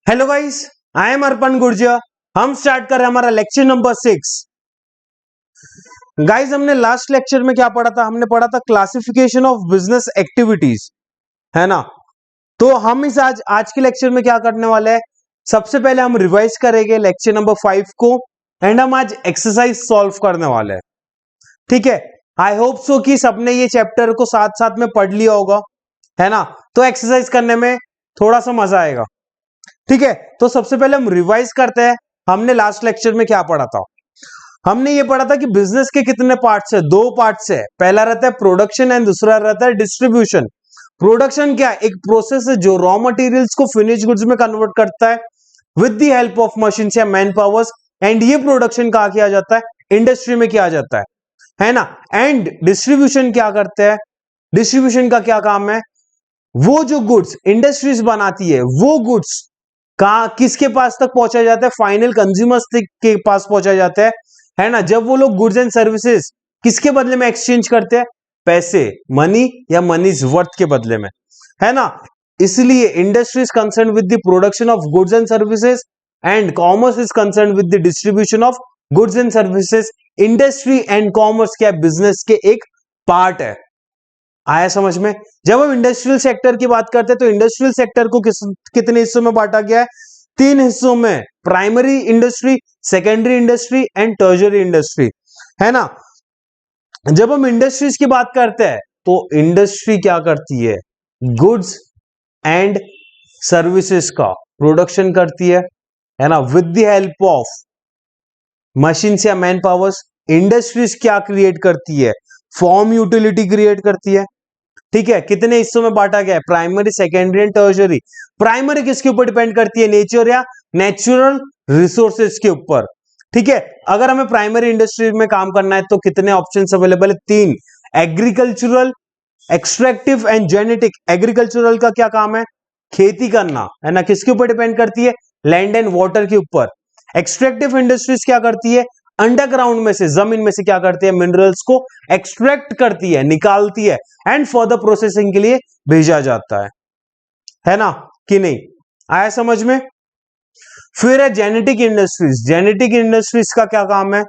Hello guys, I am अर्पण गुर्जर। हम start कर रहे हैं हमारा लेक्चर नंबर 6। गाइस, हमने लास्ट लेक्चर में क्या पढ़ा था? हमने पढ़ा था क्लासिफिकेशन ऑफ बिजनेस एक्टिविटीज, है ना। तो हम इस आज के लेक्चर में क्या करने वाले हैं? सबसे पहले हम रिवाइज करेंगे लेक्चर नंबर 5 को एंड हम आज एक्सरसाइज सॉल्व करने वाले हैं। ठीक है, आई होप सो कि सबने ये चैप्टर को साथ साथ में पढ़ लिया होगा, है ना। तो एक्सरसाइज करने में थोड़ा सा मजा आएगा। ठीक है, तो सबसे पहले हम रिवाइज करते हैं। हमने लास्ट लेक्चर में क्या पढ़ा था? हमने ये पढ़ा था कि बिजनेस के कितने पार्ट्स है? दो पार्ट्स है। पहला रहता है प्रोडक्शन एंड दूसरा रहता है डिस्ट्रीब्यूशन। प्रोडक्शन क्या है? एक प्रोसेस है जो रॉ मटेरियल्स को फिनिश गुड्स में कन्वर्ट करता है with the help of machine या मैन पावर्स। एंड ये प्रोडक्शन कहां किया जाता है? इंडस्ट्री में किया जाता है ना। एंड डिस्ट्रीब्यूशन क्या करते हैं? डिस्ट्रीब्यूशन का क्या काम है? वो जो गुड्स इंडस्ट्रीज बनाती है वो गुड्स कहा किसके पास तक पहुंचा जाता है? फाइनल कंज्यूमर्स के पास पहुंचा जाता है ना। जब वो लोग गुड्स एंड सर्विसेज किसके बदले में एक्सचेंज करते हैं? पैसे, मनी या मनीज वर्थ के बदले में, है ना। इसलिए industry is concern with the production of goods and services and commerce is concern with the distribution of goods and services. Industry and commerce क्या बिजनेस के एक पार्ट है। आया समझ में? जब हम इंडस्ट्रियल सेक्टर की बात करते हैं तो इंडस्ट्रियल सेक्टर को कितने हिस्सों में बांटा गया है? 3 हिस्सों में। Primary industry, secondary industry and tertiary industry, है ना। जब हम इंडस्ट्रीज की बात करते हैं तो इंडस्ट्री क्या करती है? गुड्स एंड सर्विसेज का प्रोडक्शन करती है ना, with the help of machine या मैन पावर्स। इंडस्ट्रीज क्या क्रिएट करती है? फॉर्म यूटिलिटी क्रिएट करती है। ठीक है, कितने हिस्सों में बांटा गया है? Primary, secondary and tertiary. Primary किसके ऊपर डिपेंड करती है? नेचर या नेचुरल रिसोर्सेज के ऊपर। ठीक है, अगर हमें प्राइमरी इंडस्ट्री में काम करना है तो कितने ऑप्शंस अवेलेबल है? 3। Agricultural, extractive and genetic. Agricultural का क्या काम है? खेती करना, है ना। किसके ऊपर डिपेंड करती है? लैंड एंड वाटर के ऊपर। एक्सट्रैक्टिव इंडस्ट्रीज क्या करती है? अंडरग्राउंड में से, जमीन में से क्या करती है? मिनरल्स को एक्सट्रैक्ट करती है, निकालती है एंड फर्दर प्रोसेसिंग के लिए भेजा जाता है ना कि नहीं? आया समझ में? फिर है जेनेटिक इंडस्ट्रीज। जेनेटिक इंडस्ट्रीज का क्या काम है?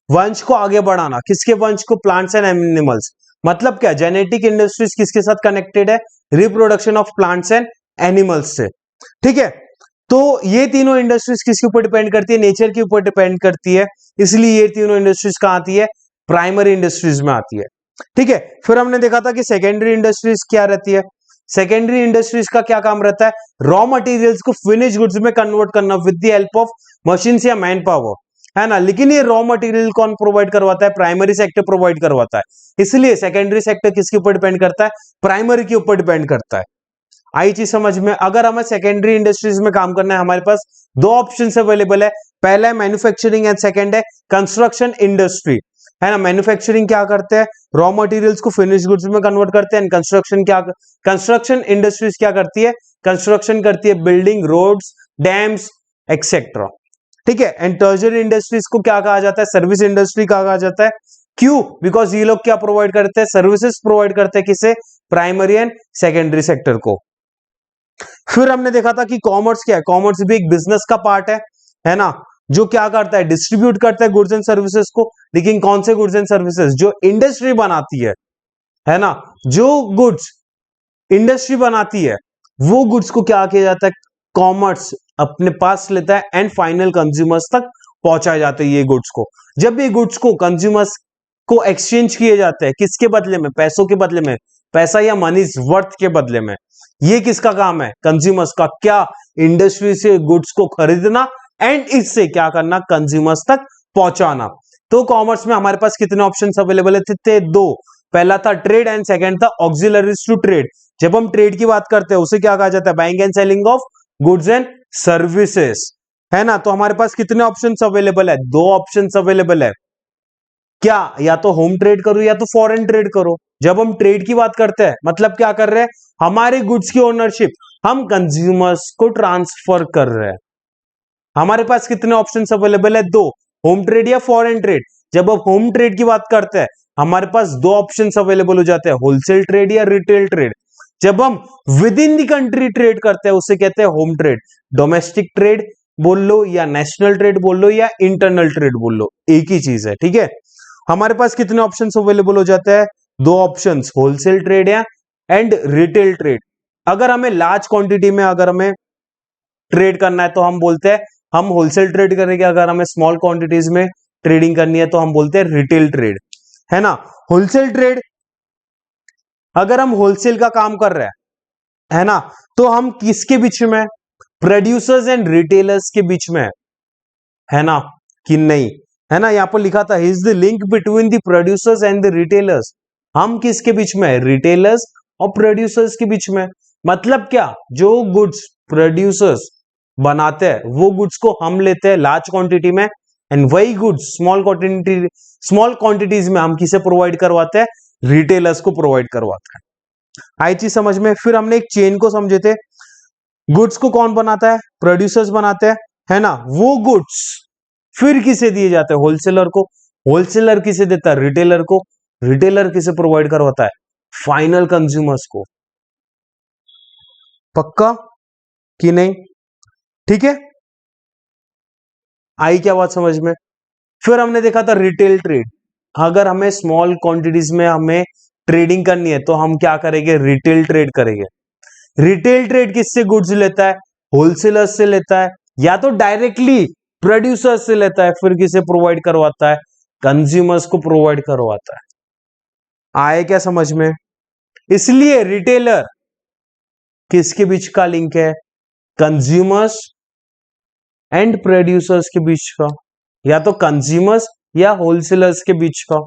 वंश को आगे बढ़ाना। किसके वंश को? Plants and animals. मतलब क्या? जेनेटिक इंडस्ट्रीज किसके साथ कनेक्टेड है? Reproduction of plants and animals से। ठीक है, तो ये तीनों इंडस्ट्रीज किसके ऊपर डिपेंड करती है? नेचर के ऊपर डिपेंड करती है। इसलिए ये तीनों इंडस्ट्रीज कहां आती है? प्राइमरी इंडस्ट्रीज में आती है। ठीक है, फिर हमने देखा था कि सेकेंडरी इंडस्ट्रीज क्या रहती है। सेकेंडरी इंडस्ट्रीज का क्या काम रहता है? रॉ मटेरियल्स को फिनिश गुड्स में कन्वर्ट करना with the help of machine या मैन पावर, है ना। लेकिन ये रॉ मटेरियल कौन प्रोवाइड करवाता है? प्राइमरी सेक्टर प्रोवाइड करवाता है। इसलिए सेकेंडरी सेक्टर किसके ऊपर डिपेंड करता है? प्राइमरी के ऊपर डिपेंड करता है। आई चीज समझ में? अगर हमें सेकेंडरी इंडस्ट्रीज में काम करना है, हमारे पास 2 ऑप्शन अवेलेबल है। पहला है मैन्युफैक्चरिंग एंड सेकंड है कंस्ट्रक्शन इंडस्ट्री, है ना। मैन्युफैक्चरिंग क्या करते हैं? रॉ मटेरियल्स को फिनिश गुड्स में कन्वर्ट करते हैं। कंस्ट्रक्शन इंडस्ट्रीज क्या करती है? कंस्ट्रक्शन करती है, बिल्डिंग, रोड्स, डैम्स एक्सेट्रा। ठीक है, एंड टर्शियरी इंडस्ट्रीज को क्या कहा जाता है? सर्विस इंडस्ट्री कहा जाता है। क्यों? बिकॉज ये लोग क्या प्रोवाइड करते हैं? सर्विसेज प्रोवाइड करते हैं। किसे? प्राइमरी एंड सेकेंडरी सेक्टर को। फिर हमने देखा था कि कॉमर्स क्या है? कॉमर्स भी एक बिजनेस का पार्ट है ना, जो क्या करता है? डिस्ट्रीब्यूट करता है गुड्स एंड सर्विसेज को। लेकिन कौन से गुड्स एंड सर्विसेज? जो इंडस्ट्री बनाती है ना। जो गुड्स इंडस्ट्री बनाती है वो गुड्स को क्या किया जाता है? कॉमर्स अपने पास लेता है एंड फाइनल कंज्यूमर्स तक पहुंचाए जाते हैं ये गुड्स को। जब ये गुड्स को कंज्यूमर्स को एक्सचेंज किए जाते हैं, किसके बदले में? पैसों के बदले में, पैसा या मनीज वर्थ के बदले में। ये किसका काम है? कंज्यूमर्स का। क्या? इंडस्ट्री से गुड्स को खरीदना एंड इससे क्या करना? कंज्यूमर्स तक पहुंचाना। तो कॉमर्स में हमारे पास कितने ऑप्शंस अवेलेबल थे? 2। पहला था ट्रेड एंड सेकंड था ऑक्सिलरीज टू ट्रेड। जब हम ट्रेड की बात करते हैं उसे क्या कहा जाता है? Buying and selling of goods and services, है ना। तो हमारे पास कितने ऑप्शंस अवेलेबल है? 2 ऑप्शंस अवेलेबल है। क्या? या तो होम ट्रेड करो या तो फॉरेन ट्रेड करो। जब हम ट्रेड की बात करते हैं मतलब क्या कर रहे हैं? हमारे गुड्स की ओनरशिप हम कंज्यूमर्स को ट्रांसफर कर रहे हैं। हमारे पास कितने ऑप्शंस अवेलेबल है? 2। होम ट्रेड या फॉरेन ट्रेड। जब हम होम ट्रेड की बात करते हैं हमारे पास 2 ऑप्शंस अवेलेबल हो जाते हैं, होलसेल ट्रेड या रिटेल ट्रेड। जब हम with in the country trade करते हैं उसे कहते हैं होम ट्रेड। डोमेस्टिक ट्रेड बोल लो या नेशनल ट्रेड बोल लो या इंटरनल ट्रेड बोल लो, एक ही चीज है, ठीक है। हमारे पास कितने ऑप्शंस अवेलेबल हो जाते हैं? दो ऑप्शंस, होलसेल ट्रेड या एंड रिटेल ट्रेड। अगर हमें लार्ज क्वांटिटी में अगर हमें ट्रेड करना है तो हम बोलते हैं हम होलसेल ट्रेड करेंगे, अगर हमें स्मॉल क्वांटिटीज में ट्रेडिंग करनी है तो हम बोलते हैं रिटेल ट्रेड, है ना। होलसेल ट्रेड, अगर हम होलसेल का काम कर रहे हैं, है ना, तो हम किसके बीच में? प्रोड्यूसर्स एंड रिटेलर्स के बीच में, है ना कि नहीं, है ना। यहां पर लिखा था is the link between the producers and the retailers. हम किसके बीच में? रिटेलर्स और प्रोड्यूसर्स के बीच में। मतलब क्या? जो गुड्स प्रोड्यूसर्स बनाते हैं वो गुड्स को हम लेते हैं लार्ज क्वांटिटी में, एंड वही गुड्स स्मॉल क्वांटिटीज में हम किसे प्रोवाइड करवाते हैं? रिटेलर्स को प्रोवाइड करवाते हैं। आई चीज समझ में? फिर हमने एक चेन को समझे थे। गुड्स को कौन बनाता है? प्रोड्यूसर्स बनाते हैं, है ना। वो गुड्स फिर किसे दिए जाते हैं? होलसेलर को। होलसेलर किसे देता है? रिटेलर को। रिटेलर किसे प्रोवाइड करवाता है? फाइनल कंज्यूमर्स को। पक्का कि नहीं? ठीक है, आई क्या बात समझ में? फिर हमने देखा था रिटेल ट्रेड। अगर हमें स्मॉल क्वांटिटीज में हमें ट्रेडिंग करनी है तो हम क्या करेंगे? रिटेल ट्रेड करेंगे। रिटेल ट्रेड किससे गुड्स लेता है? होलसेलर्स से लेता है, या तो डायरेक्टली प्रोड्यूसर्स से लेता है, फिर किसे प्रोवाइड करवाता है? कंज्यूमर्स को प्रोवाइड करवाता है। आए क्या समझ में? इसलिए रिटेलर किसके बीच का लिंक है? कंज्यूमर्स एंड प्रोड्यूसर्स के बीच का, या तो कंज्यूमर्स या होलसेलर्स के बीच का,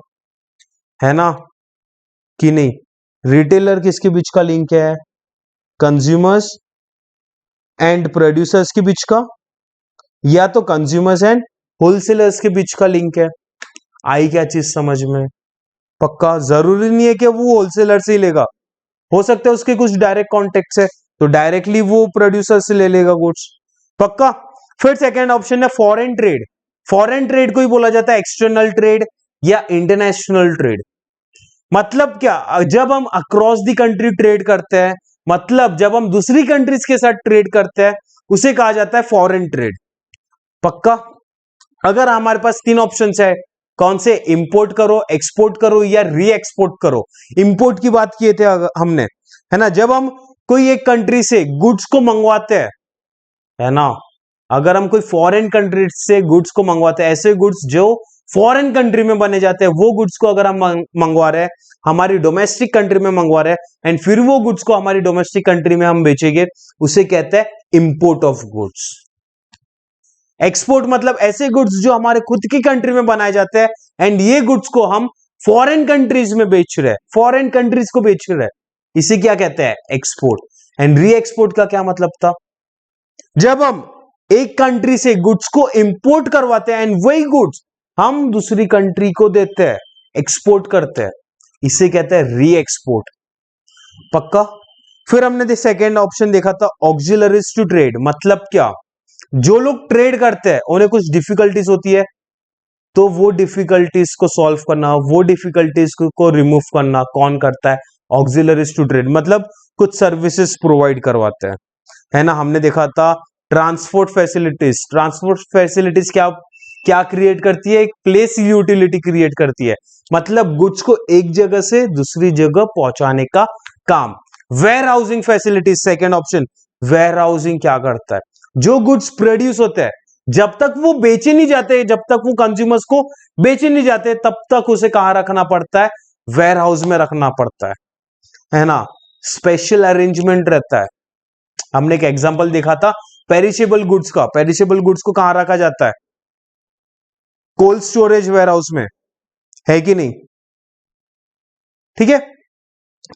है ना कि नहीं। रिटेलर किसके बीच का लिंक है? कंज्यूमर्स एंड प्रोड्यूसर्स के बीच का, या तो कंज्यूमर्स एंड होलसेलर्स के बीच का लिंक है। आई क्या चीज समझ में? पक्का? जरूरी नहीं है कि वो होलसेलर से ही लेगा, हो सकता है उसके कुछ डायरेक्ट कॉन्टेक्ट है तो डायरेक्टली वो प्रोड्यूसर से ले लेगा गुड्स। पक्का? फिर सेकेंड ऑप्शन है फॉरेन ट्रेड। फॉरेन ट्रेड को ही बोला जाता है एक्सटर्नल ट्रेड या इंटरनेशनल ट्रेड। मतलब क्या? जब हम अक्रॉस द कंट्री ट्रेड करते हैं, मतलब जब हम दूसरी कंट्रीज के साथ ट्रेड करते हैं, उसे कहा जाता है फॉरेन ट्रेड। पक्का? अगर हमारे पास तीन ऑप्शन है, कौन से? इंपोर्ट करो, एक्सपोर्ट करो या री एक्सपोर्ट करो। इंपोर्ट की बात किए थे हमने, है ना, जब हम कोई एक कंट्री से गुड्स को मंगवाते हैं, है ना। अगर हम कोई फॉरेन कंट्री से गुड्स को मंगवाते हैं, ऐसे गुड्स जो फॉरेन कंट्री में बने जाते हैं, वो गुड्स को अगर हम मंगवा रहे हैं, हमारी डोमेस्टिक कंट्री में मंगवा रहे हैं, एंड फिर वो गुड्स को हमारी डोमेस्टिक कंट्री में हम बेचेंगे, उसे कहते हैं इंपोर्ट ऑफ गुड्स। एक्सपोर्ट मतलब ऐसे गुड्स जो हमारे खुद की कंट्री में बनाए जाते हैं, एंड ये गुड्स को हम फॉरेन कंट्रीज में बेच रहे हैं, फॉरेन कंट्रीज को बेच रहे हैं, इसे क्या कहते हैं? एक्सपोर्ट। एंड री एक्सपोर्ट का क्या मतलब था? जब हम एक कंट्री से गुड्स को इंपोर्ट करवाते हैं एंड वही गुड्स हम दूसरी कंट्री को देते हैं, एक्सपोर्ट करते हैं, इसे कहते हैं री एक्सपोर्ट। पक्का? फिर हमने सेकेंड ऑप्शन देखा था ऑक्सिलरीज टू ट्रेड। मतलब क्या? जो लोग ट्रेड करते हैं उन्हें कुछ डिफिकल्टीज होती है, तो वो डिफिकल्टीज को सॉल्व करना, वो डिफिकल्टीज को रिमूव करना कौन करता है? Auxiliaries to trade. मतलब कुछ सर्विसेज प्रोवाइड करवाते हैं, है ना। हमने देखा था ट्रांसपोर्ट फैसिलिटीज। ट्रांसपोर्ट फैसिलिटीज क्या क्या क्रिएट करती है? एक प्लेस यूटिलिटी क्रिएट करती है, मतलब गुड्स को एक जगह से दूसरी जगह पहुंचाने का काम। Warehousing facilities, second option. Warehousing क्या करता है? जो गुड्स प्रोड्यूस होते हैं, जब तक वो बेचे नहीं जाते, जब तक वो कंज्यूमर्स को बेचे नहीं जाते, तब तक उसे कहां रखना पड़ता है? वेयर हाउस में रखना पड़ता है ना। स्पेशल अरेंजमेंट रहता है। हमने एक एग्जांपल देखा था पेरिशेबल गुड्स का। पेरिशेबल गुड्स को कहां रखा जाता है? कोल्ड स्टोरेज वेयर हाउस में, है कि नहीं? ठीक है।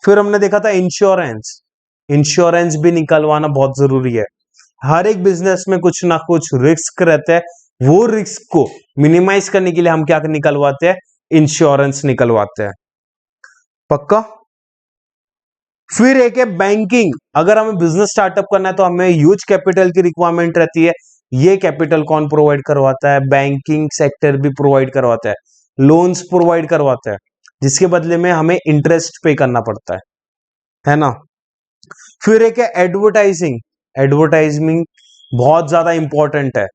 फिर हमने देखा था इंश्योरेंस। इंश्योरेंस भी निकलवाना बहुत जरूरी है। हर एक बिजनेस में कुछ ना कुछ रिस्क रहता है, वो रिस्क को मिनिमाइज करने के लिए हम क्या निकलवाते हैं? इंश्योरेंस निकलवाते हैं। पक्का? फिर एक है बैंकिंग। अगर हमें बिजनेस स्टार्टअप करना है तो हमें ह्यूज कैपिटल की रिक्वायरमेंट रहती है। ये कैपिटल कौन प्रोवाइड करवाता है? बैंकिंग सेक्टर भी प्रोवाइड करवाता है, लोन्स प्रोवाइड करवाता है, जिसके बदले में हमें इंटरेस्ट पे करना पड़ता है ना। फिर एक है एडवर्टाइजिंग। एडवर्टाइजिंग बहुत ज्यादा इंपॉर्टेंट है।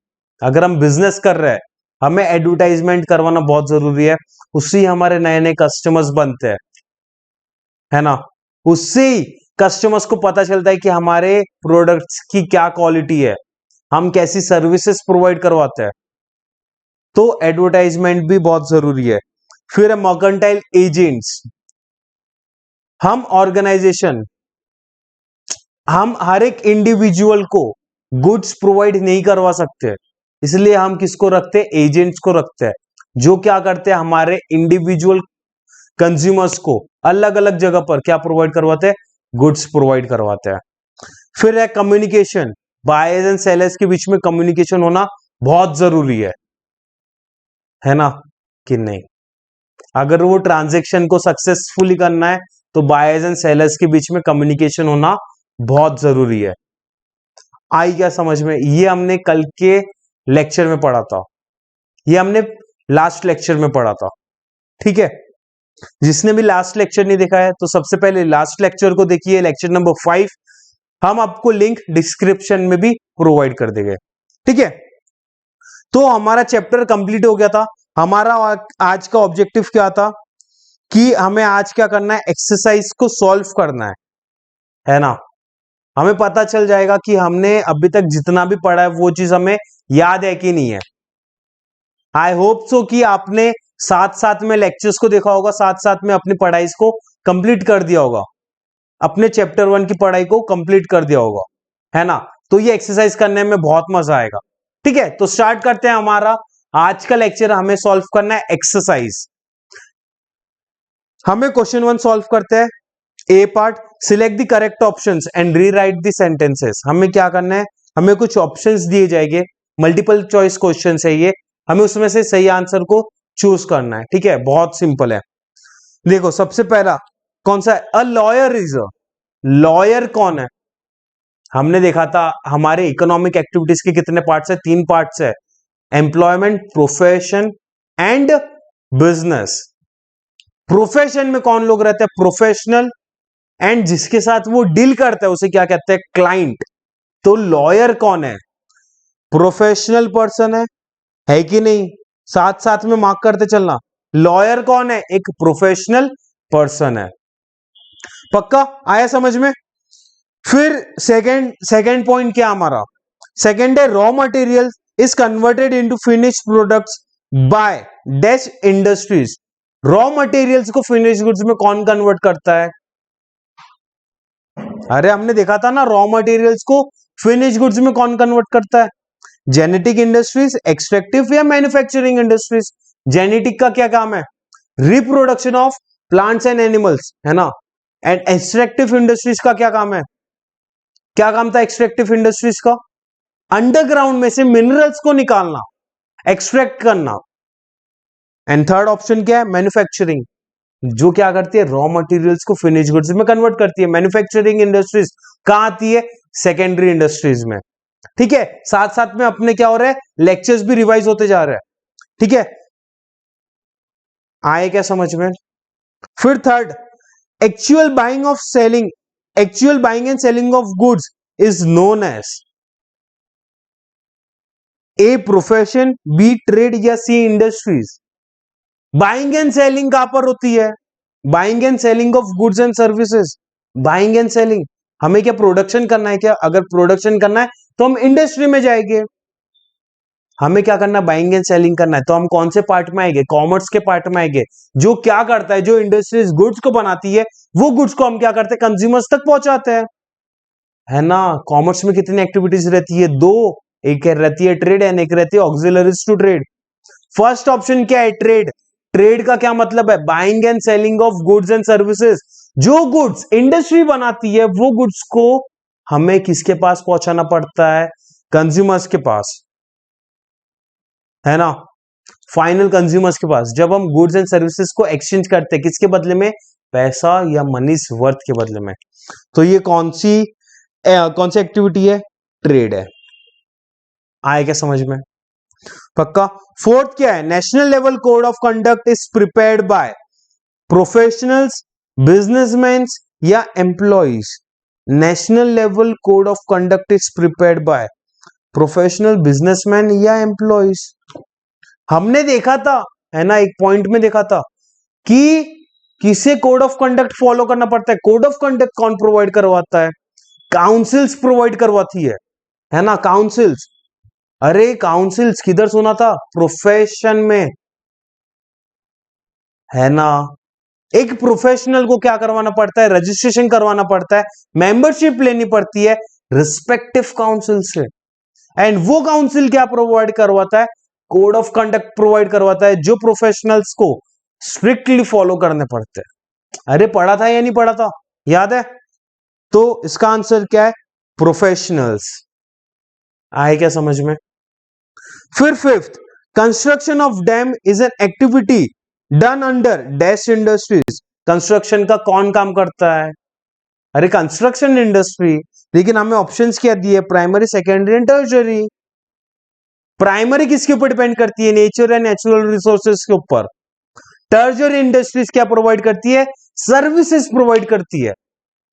अगर हम बिजनेस कर रहे हैं, हमें एडवर्टाइजमेंट करवाना बहुत जरूरी है। उससे ही हमारे नए नए कस्टमर्स बनते हैं, है ना। उससे ही कस्टमर्स को पता चलता है कि हमारे प्रोडक्ट्स की क्या क्वालिटी है, हम कैसी सर्विसेज प्रोवाइड करवाते हैं। तो एडवर्टाइजमेंट भी बहुत जरूरी है। फिर है मर्केंटाइल एजेंट्स। हम ऑर्गेनाइजेशन, हम हर एक इंडिविजुअल को गुड्स प्रोवाइड नहीं करवा सकते, इसलिए हम किसको रखते हैं? एजेंट्स को रखते हैं, जो क्या करते हैं? हमारे इंडिविजुअल कंज्यूमर्स को अलग अलग जगह पर क्या प्रोवाइड करवाते हैं? गुड्स प्रोवाइड करवाते हैं। फिर है कम्युनिकेशन। बायर्स एंड सेलर्स के बीच में कम्युनिकेशन होना बहुत जरूरी है ना कि नहीं? अगर वो ट्रांजेक्शन को सक्सेसफुली करना है तो बायर्स एंड सेलर्स के बीच में कम्युनिकेशन होना बहुत जरूरी है। आई क्या समझ में? ये हमने कल के लेक्चर में पढ़ा था, ये हमने लास्ट लेक्चर में पढ़ा था, ठीक है। जिसने भी लास्ट लेक्चर नहीं देखा है तो सबसे पहले लास्ट लेक्चर को देखिए, लेक्चर नंबर 5। हम आपको लिंक डिस्क्रिप्शन में भी प्रोवाइड कर देंगे, ठीक है। तो हमारा चैप्टर कंप्लीट हो गया था। हमारा आज का ऑब्जेक्टिव क्या था कि हमें आज क्या करना है? एक्सरसाइज को सॉल्व करना है ना। हमें पता चल जाएगा कि हमने अभी तक जितना भी पढ़ा है वो चीज हमें याद है कि नहीं है। आई होप सो कि आपने साथ साथ में लेक्चर्स को देखा होगा, साथ साथ में अपनी पढ़ाई को कंप्लीट कर दिया होगा, अपने चैप्टर 1 की पढ़ाई को कंप्लीट कर दिया होगा, है ना। तो ये एक्सरसाइज करने में बहुत मजा आएगा, ठीक है। तो स्टार्ट करते हैं हमारा आज का लेक्चर। हमें सॉल्व करना है एक्सरसाइज। हमें क्वेश्चन 1 सॉल्व करते हैं। A part, select the correct options and rewrite the sentences. हमें क्या करना है? हमें कुछ ऑप्शंस दिए जाएंगे, मल्टीपल चॉइस क्वेश्चन है ये, हमें उसमें से सही आंसर को चूज करना है, ठीक है। बहुत सिंपल है। देखो सबसे पहला कौन सा है? A lawyer is a. Lawyer कौन है? हमने देखा था हमारे इकोनॉमिक एक्टिविटीज के कितने पार्ट्स है? 3 पार्ट्स है, employment, profession and business. Profession में कौन लोग रहते हैं? प्रोफेशनल, एंड जिसके साथ वो डील करता है उसे क्या कहते हैं? क्लाइंट। तो लॉयर कौन है? प्रोफेशनल पर्सन है कि नहीं? साथ साथ में मार्क करते चलना। लॉयर कौन है? एक प्रोफेशनल पर्सन है। पक्का आया समझ में? फिर सेकंड पॉइंट क्या हमारा? सेकंड है raw material is converted into finish products by dash industries. Raw materials को फिनिश गुड्स में कौन कन्वर्ट करता है? अरे हमने देखा था ना, रॉ मटेरियल्स को फिनिश गुड्स में कौन कन्वर्ट करता है? जेनेटिक इंडस्ट्रीज, एक्सट्रैक्टिव या मैन्युफैक्चरिंग इंडस्ट्रीज। जेनेटिक का क्या काम है? Reproduction of plants and animals, है ना। एंड एक्सट्रैक्टिव इंडस्ट्रीज का क्या काम है? क्या काम था एक्सट्रैक्टिव इंडस्ट्रीज का? अंडरग्राउंड में से मिनरल्स को निकालना, एक्सट्रैक्ट करना। एंड थर्ड ऑप्शन क्या है? मैन्युफैक्चरिंग, जो क्या करती है? रॉ मटेरियल्स को फिनिश गुड्स में कन्वर्ट करती है। मैन्युफैक्चरिंग इंडस्ट्रीज कहां आती है? सेकेंडरी इंडस्ट्रीज में, ठीक है। साथ साथ में अपने क्या हो रहा है? लेक्चर्स भी रिवाइज होते जा रहे हैं, ठीक है। आए क्या समझ में? फिर third, actual buying of selling, actual buying and selling of goods is known as a profession, B trade या C industries. Buying and selling कहां पर होती है? Buying and selling of goods and services. Buying and selling, हमें क्या production करना है क्या? अगर प्रोडक्शन करना है तो हम इंडस्ट्री में जाएंगे। हमें क्या करना है? बाइंग एंड सेलिंग करना है, तो हम कौन से पार्ट में आएंगे? कॉमर्स के पार्ट में आएंगे। जो क्या करता है? जो इंडस्ट्रीज गुड्स को बनाती है, वो गुड्स को हम क्या करते हैं? कंज्यूमर्स तक पहुंचाते हैं, है ना। कॉमर्स में कितनी एक्टिविटीज रहती है? 2। एक रहती है ट्रेड एंड एक रहती है auxiliaries to trade. First option क्या है? ट्रेड। ट्रेड का क्या मतलब है? Buying and selling of goods and services. जो गुड्स इंडस्ट्री बनाती है वो गुड्स को हमें किसके पास पहुंचाना पड़ता है? कंज्यूमर्स के पास, है ना, फाइनल कंज्यूमर्स के पास। जब हम गुड्स एंड सर्विसेज को एक्सचेंज करते हैं, किसके बदले में? पैसा या मनीस वर्थ के बदले में। तो ये कौन सी एक्टिविटी है? ट्रेड है। आए क्या समझ में? पक्का। फोर्थ क्या है? National level code of conduct is prepared by professionals, businessman या employees. National level code of conduct is prepared by professional businessman या एम्प्लॉयज। हमने देखा था, है ना, एक पॉइंट में देखा था कि किसे कोड ऑफ कंडक्ट फॉलो करना पड़ता है। कोड ऑफ कंडक्ट कौन प्रोवाइड करवाता है? काउंसिल्स प्रोवाइड करवाती है ना, काउंसिल्स। अरे काउंसिल्स किधर सुना था? प्रोफेशन में, है ना। एक प्रोफेशनल को क्या करवाना पड़ता है? रजिस्ट्रेशन करवाना पड़ता है, मेंबरशिप लेनी पड़ती है रिस्पेक्टिव काउंसिल से। एंड वो काउंसिल क्या प्रोवाइड करवाता है? कोड ऑफ कंडक्ट प्रोवाइड करवाता है, जो प्रोफेशनल्स को स्ट्रिक्टली फॉलो करने पड़ते हैं। अरे पढ़ा था या नहीं पढ़ा था? याद है? तो इसका आंसर क्या है? प्रोफेशनल्स। आए क्या समझ में? फिर fifth, construction of dam is an activity done under dash industries. Construction का कौन काम करता है? अरे कंस्ट्रक्शन इंडस्ट्री। लेकिन हमें ऑप्शंस क्या दिए? Primary, secondary and tertiary. Primary किसके ऊपर डिपेंड करती है? नेचर एंड नेचुरल रिसोर्सेज के ऊपर। टर्शियरी इंडस्ट्रीज क्या प्रोवाइड करती है? सर्विसेज प्रोवाइड करती है।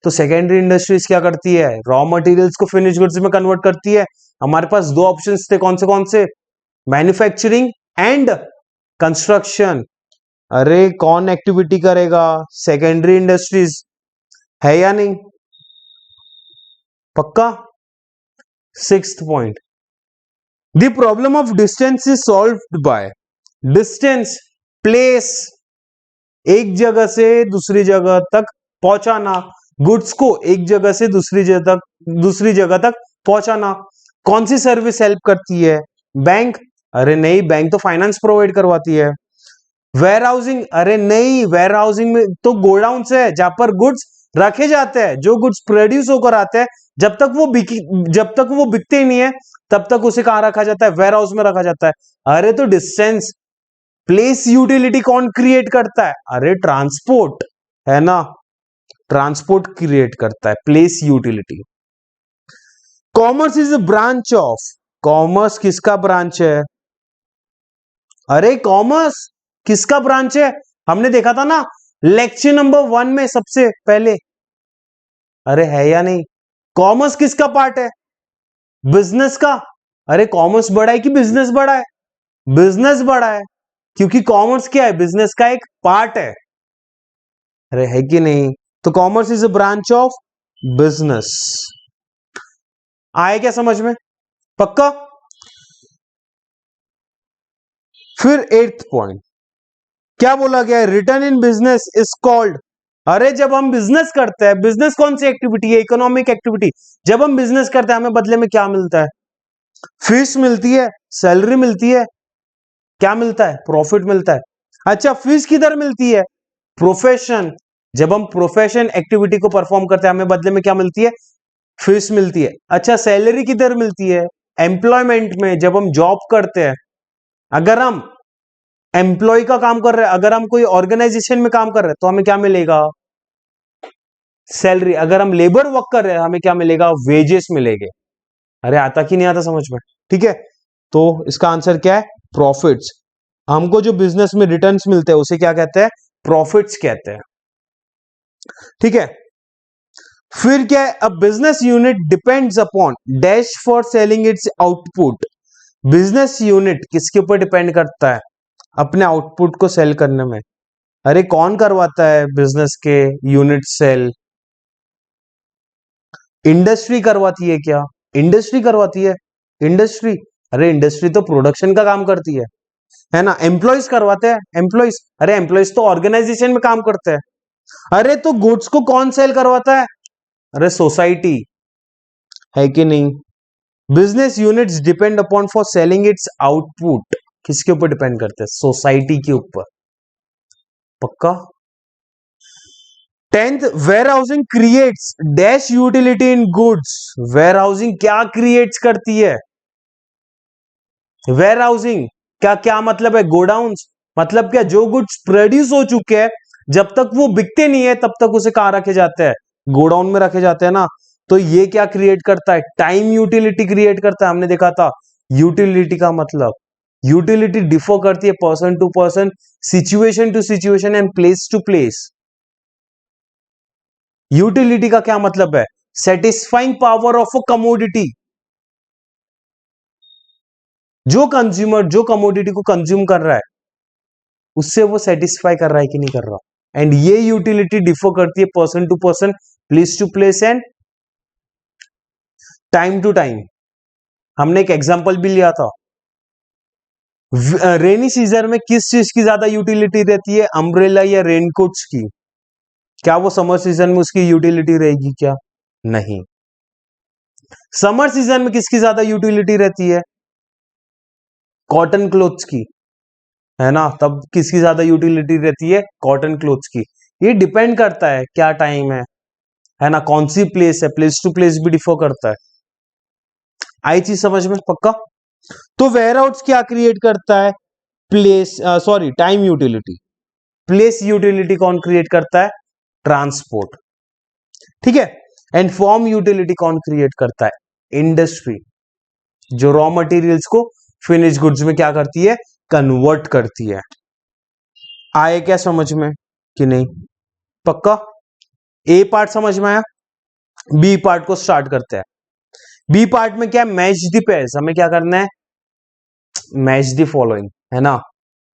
तो सेकेंडरी इंडस्ट्रीज क्या करती है? रॉ मटेरियल्स को फिनिश गुड्स में कन्वर्ट करती है। हमारे पास दो ऑप्शंस थे, कौन से? Manufacturing and construction. अरे कौन एक्टिविटी करेगा? सेकेंडरी इंडस्ट्रीज, है या नहीं? पक्का? Sixth point, the problem of distance is solved by. Distance, place, एक जगह से दूसरी जगह तक पहुंचाना, गुड्स को एक जगह से दूसरी जगह तक पहुंचाना। कौन सी सर्विस हेल्प करती है? बैंक? अरे नहीं, बैंक तो फाइनेंस प्रोवाइड करवाती है। Warehousing? अरे नहीं, वेयर हाउसिंग में तो गोडाउन है जहां पर गुड्स रखे जाते हैं, जो गुड्स प्रोड्यूस होकर आते हैं, जब तक वो बिकते ही नहीं है तब तक उसे कहां रखा जाता है? वेयर हाउस में रखा जाता है। अरे तो डिस्टेंस, प्लेस यूटिलिटी कौन क्रिएट करता है? अरे ट्रांसपोर्ट, है ना, ट्रांसपोर्ट क्रिएट करता है place utility. Commerce is a branch of. Commerce किसका ब्रांच है? अरे कॉमर्स किसका ब्रांच है? हमने देखा था ना लेक्चर नंबर 1 में सबसे पहले। अरे है या नहीं? कॉमर्स किसका पार्ट है? बिजनेस का। अरे कॉमर्स बड़ा है कि बिजनेस बड़ा है? बिजनेस बड़ा है, क्योंकि कॉमर्स क्या है? बिजनेस का एक पार्ट है। अरे है कि नहीं? तो commerce is a branch of business. आए क्या समझ में? पक्का? फिर एट्थ पॉइंट क्या बोला गया है? Return in business is called. अरे जब हम बिजनेस करते हैं, बिजनेस कौन सी एक्टिविटी है? Economic activity. जब हम बिजनेस करते हैं हमें बदले में क्या मिलता है? फीस मिलती है, सैलरी मिलती है, क्या मिलता है? प्रॉफिट मिलता है। अच्छा, फीस किधर मिलती है? प्रोफेशन। जब हम प्रोफेशन एक्टिविटी को परफॉर्म करते हैं हमें बदले में क्या मिलती है? फीस मिलती है। अच्छा, सैलरी किधर मिलती है? एम्प्लॉयमेंट में, जब हम जॉब करते हैं। अगर हम एम्प्लॉय का काम कर रहे हैं, अगर हम कोई ऑर्गेनाइजेशन में काम कर रहे हैं तो हमें क्या मिलेगा? सैलरी। अगर हम लेबर वर्क कर रहे हैं हमें क्या मिलेगा? वेजेस मिलेंगे। अरे आता कि नहीं आता समझ में? ठीक है, तो इसका आंसर क्या है? प्रॉफिट्स। हमको जो बिजनेस में रिटर्न्स मिलते हैं उसे क्या कहते हैं? प्रॉफिट्स कहते हैं। ठीक है, फिर क्या है? A business unit depends upon dash for selling it's output. Business unit किसके ऊपर डिपेंड करता है? अपने आउटपुट को सेल करने में। अरे कौन करवाता है बिजनेस के यूनिट सेल? इंडस्ट्री करवाती है क्या? इंडस्ट्री करवाती है। इंडस्ट्री, अरे इंडस्ट्री तो प्रोडक्शन का काम करती है ना। एम्प्लॉयज करवाते हैं, एम्प्लॉयज। अरे एम्प्लॉयज तो ऑर्गेनाइजेशन में काम करते हैं। अरे तो गुड्स को कौन सेल करवाता है? अरे सोसाइटी, है कि नहीं? Business units depend upon for selling it's output. किसके ऊपर डिपेंड करते हैं? सोसाइटी के ऊपर। पक्का? 10th, warehousing creates dash utility in goods. Warehousing क्या क्रिएट्स करती है? वेयर हाउसिंग क्या क्या मतलब है? गोडाउन्स। मतलब क्या? जो गुड्स प्रोड्यूस हो चुके हैं जब तक वो बिकते नहीं है तब तक उसे कहां रखे जाते हैं? गोडाउन में रखे जाते हैं ना। तो ये क्या क्रिएट करता है? टाइम यूटिलिटी क्रिएट करता है। हमने देखा था यूटिलिटी का मतलब, यूटिलिटी डिफर करती है person to person, situation to situation and place to place. Utility का क्या मतलब है? Satisfying power of a commodity. जो कंज्यूमर जो कमोडिटी को कंज्यूम कर रहा है उससे वो सेटिस्फाई कर रहा है कि नहीं कर रहा। एंड ये यूटिलिटी डिफर करती है person to person, place to place and time to time. हमने एक एग्जांपल भी लिया था, रेनी सीजन में किस चीज की ज्यादा यूटिलिटी रहती है, अम्ब्रेला या रेनकोट्स की। क्या वो समर सीजन में उसकी यूटिलिटी रहेगी क्या? नहीं। समर सीजन में किसकी ज्यादा यूटिलिटी रहती है? कॉटन क्लोथ्स की, है ना। तब किसकी ज्यादा यूटिलिटी रहती है? कॉटन क्लोथ्स की। ये डिपेंड करता है क्या टाइम है ना, कौन सी प्लेस है, प्लेस टू प्लेस भी डिफर करता है। आई चीज समझ में? पक्का। तो वेयरहाउस क्या क्रिएट करता है? Place sorry time utility. Place utility कौन क्रिएट करता है? ट्रांसपोर्ट। ठीक है। एंड फॉर्म यूटिलिटी कौन क्रिएट करता है? इंडस्ट्री, जो रॉ मटेरियल्स को फिनिश गुड्स में क्या करती है? कन्वर्ट करती है। आए क्या समझ में कि नहीं? पक्का। ए पार्ट समझ में आया। बी पार्ट को स्टार्ट करते हैं। बी पार्ट में क्या है? Match the pairs. हमें क्या करना है? मैच द फॉलोइंग, है ना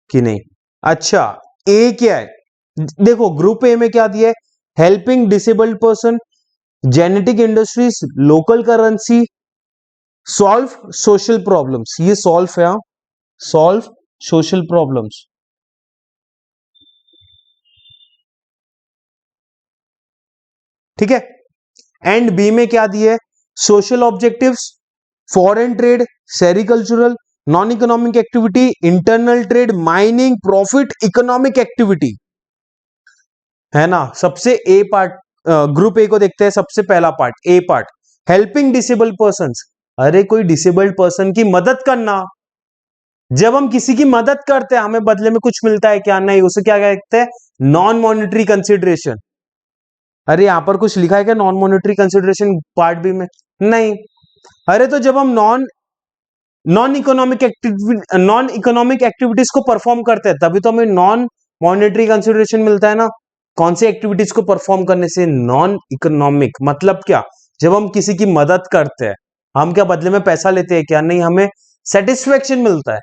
कि नहीं? अच्छा, ए क्या है? देखो ग्रुप ए में क्या दिया है? Helping disabled person, genetic industries, local currency, solve social problems. ये सॉल्व है, सॉल्व सोशल प्रॉब्लम्स। ठीक है। एंड बी में क्या दिया है? Social objectives, foreign trade, sericultural, non economic activity, internal trade, mining, profit, economic activity, है ना। सबसे ए पार्ट, ग्रुप ए को देखते हैं। सबसे पहला पार्ट, ए पार्ट, हेल्पिंग डिसेबल्ड पर्संस। अरे कोई डिसेबल्ड पर्सन की मदद करना। जब हम किसी की मदद करते हैं हमें बदले में कुछ मिलता है क्या? नहीं। उसे क्या कहते हैं? Non monetary consideration. अरे यहां पर कुछ लिखा है क्या non monetary consideration part B में? नहीं। अरे तो जब हम नॉन इकोनॉमिक एक्टिविटीज को परफॉर्म करते हैं तभी तो हमें नॉन मॉनिटरी कंसिडरेशन मिलता है ना। कौन सी एक्टिविटीज को परफॉर्म करने से? Non economic. मतलब क्या? जब हम किसी की मदद करते हैं हम क्या बदले में पैसा लेते हैं क्या? नहीं, हमें सेटिस्फेक्शन मिलता है।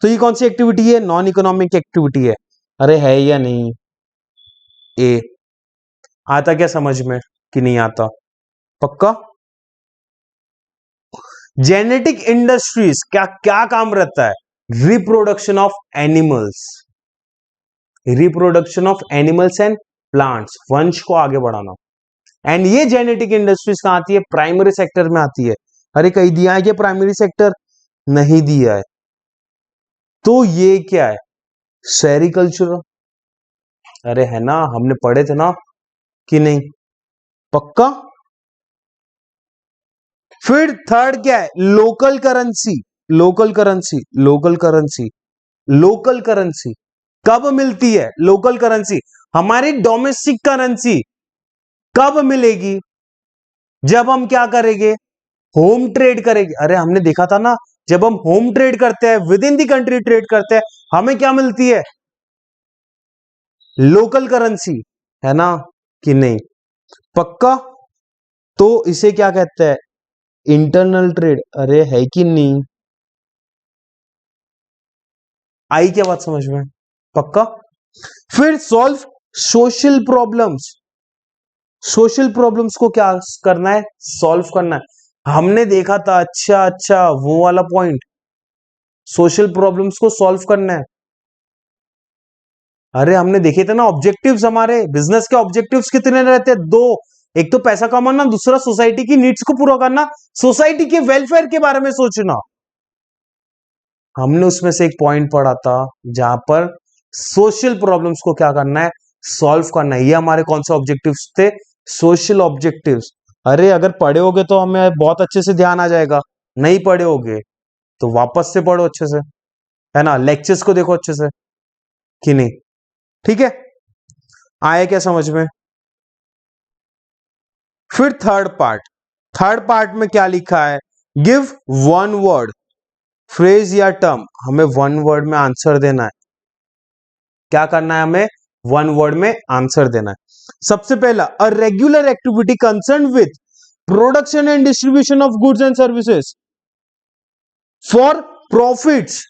तो ये कौन सी एक्टिविटी है? नॉन इकोनॉमिक एक्टिविटी है। अरे है या नहीं? ए आता क्या समझ में कि नहीं आता? पक्का। जेनेटिक इंडस्ट्रीज क्या क्या काम रहता है? Reproduction of animals, reproduction of animals and plants, वंश को आगे बढ़ाना। एंड ये जेनेटिक इंडस्ट्रीज कहां आती है? प्राइमरी सेक्टर में आती है। अरे कहीं दिया है क्या प्राइमरी सेक्टर? नहीं दिया है। तो ये क्या है? सेरिकल्चर। अरे है ना, हमने पढ़े थे ना कि नहीं? पक्का। फिर थर्ड क्या है? Local currency. Local currency, local currency, local currency कब मिलती है? लोकल करेंसी हमारी डोमेस्टिक करेंसी कब मिलेगी? जब हम क्या करेंगे? होम ट्रेड करेंगे। अरे हमने देखा था ना, जब हम होम ट्रेड करते हैं, with in the country trade करते हैं, हमें क्या मिलती है? लोकल करेंसी, है ना कि नहीं? पक्का। तो इसे क्या कहते हैं? Internal trade. अरे है कि नहीं? आई क्या बात समझ में? पक्का। फिर solve social problems. Social problems को क्या करना है? सॉल्व करना है। हमने देखा था, अच्छा अच्छा वो वाला पॉइंट, सोशल प्रॉब्लम्स को सॉल्व करना है। अरे हमने देखे थे ना ऑब्जेक्टिव्स, हमारे बिजनेस के ऑब्जेक्टिव्स कितने रहते हैं? दो। एक तो पैसा कमाना, दूसरा सोसाइटी की नीड्स को पूरा करना, सोसाइटी के वेलफेयर के बारे में सोचना। हमने उसमें से एक पॉइंट पढ़ा था जहां पर सोशल प्रॉब्लम्स को क्या करना है? सॉल्व करना है। ये हमारे कौन से ऑब्जेक्टिव्स थे? Social objectives. अरे अगर पढ़े होगे तो हमें बहुत अच्छे से ध्यान आ जाएगा, नहीं पढ़े होगे तो वापस से पढ़ो अच्छे से, है ना। लेक्चर्स को देखो अच्छे से कि नहीं? ठीक है। आया क्या समझ में? फिर थर्ड पार्ट, थर्ड पार्ट में क्या लिखा है? गिव वन वर्ड, फ्रेज या टर्म। हमें वन वर्ड में आंसर देना है। क्या करना है? हमें वन वर्ड में आंसर देना है। सबसे पहला, a regular activity concern with production and distribution of goods and services for profits.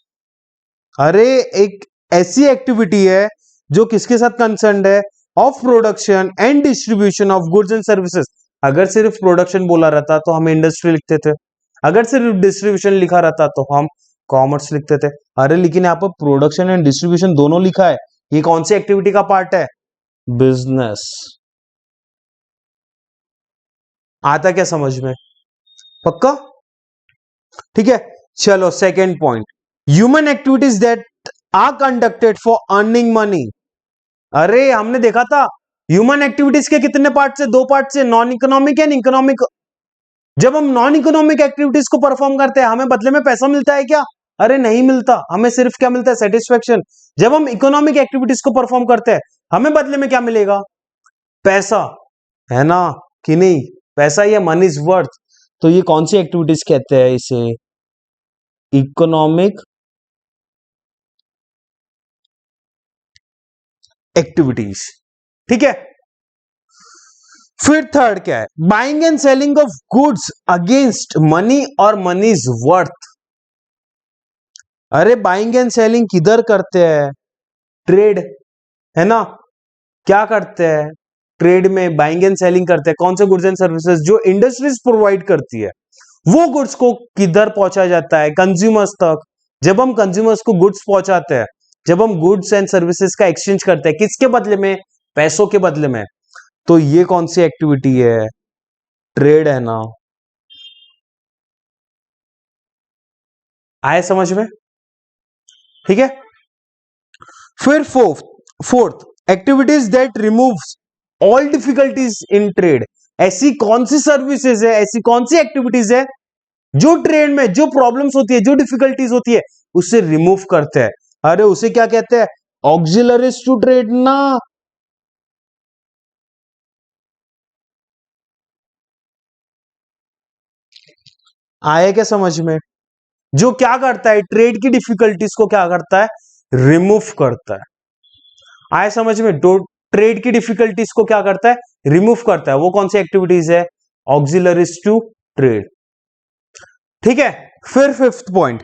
अरे एक ऐसी एक्टिविटी है जो किसके साथ कंसर्न्ड है, of production and distribution of goods and services. अगर सिर्फ प्रोडक्शन बोला रहता तो हम इंडस्ट्री लिखते थे, अगर सिर्फ डिस्ट्रीब्यूशन लिखा रहता तो हम कॉमर्स लिखते थे। अरे लेकिन यहाँ पर प्रोडक्शन एंड डिस्ट्रीब्यूशन दोनों लिखा है, ये कौन सी एक्टिविटी का पार्ट है, बिजनेस। आता क्या समझ में, पक्का, ठीक है। चलो second point, human activities that are conducted for earning money. अरे हमने देखा था ह्यूमन एक्टिविटीज के कितने पार्ट से, दो पार्ट से, नॉन इकोनॉमिक एंड इकोनॉमिक। जब हम नॉन इकोनॉमिक एक्टिविटीज को परफॉर्म करते हैं हमें बदले में पैसा मिलता है क्या, अरे नहीं मिलता, हमें सिर्फ क्या मिलता है, सेटिस्फेक्शन। जब हम इकोनॉमिक एक्टिविटीज को परफॉर्म करते हैं हमें बदले में क्या मिलेगा, पैसा, है ना कि नहीं, पैसा या मनी इज वर्थ। तो ये कौन सी एक्टिविटीज कहते हैं, इसे इकोनॉमिक एक्टिविटीज, ठीक है। फिर थर्ड क्या है, buying and selling of goods against money और मनी इज वर्थ। अरे बाइंग एंड सेलिंग किधर करते हैं, ट्रेड, है ना, क्या करते हैं, ट्रेड में बाइंग एंड सेलिंग करते हैं। कौन से गुड्स एंड सर्विसेज, जो इंडस्ट्रीज प्रोवाइड करती है वो गुड्स को किधर पहुंचाया जाता है, कंज्यूमर्स तक। जब हम कंज्यूमर्स को गुड्स पहुंचाते हैं, जब हम गुड्स एंड सर्विसेज का एक्सचेंज करते हैं, किसके बदले में, पैसों के बदले में, तो ये कौन सी एक्टिविटी है, ट्रेड, है ना। आए समझ में, ठीक है। फिर fourth activities that removes all difficulties in trade. ऐसी कौन सी सर्विसेज है, ऐसी कौन सी एक्टिविटीज है जो ट्रेड में जो प्रॉब्लम्स होती है, जो डिफिकल्टीज होती है उससे रिमूव करते हैं। अरे उसे क्या कहते हैं, ऑक्सिलरीज टू ट्रेड ना। आए क्या समझ में, जो क्या करता है, ट्रेड की डिफिकल्टीज को क्या करता है, रिमूव करता है। आए समझ में, ट्रेड की डिफिकल्टीज को क्या करता है, रिमूव करता है। वो कौन सी एक्टिविटीज है, ऑक्सिलरीज टू ट्रेड, ठीक है। फिर fifth point,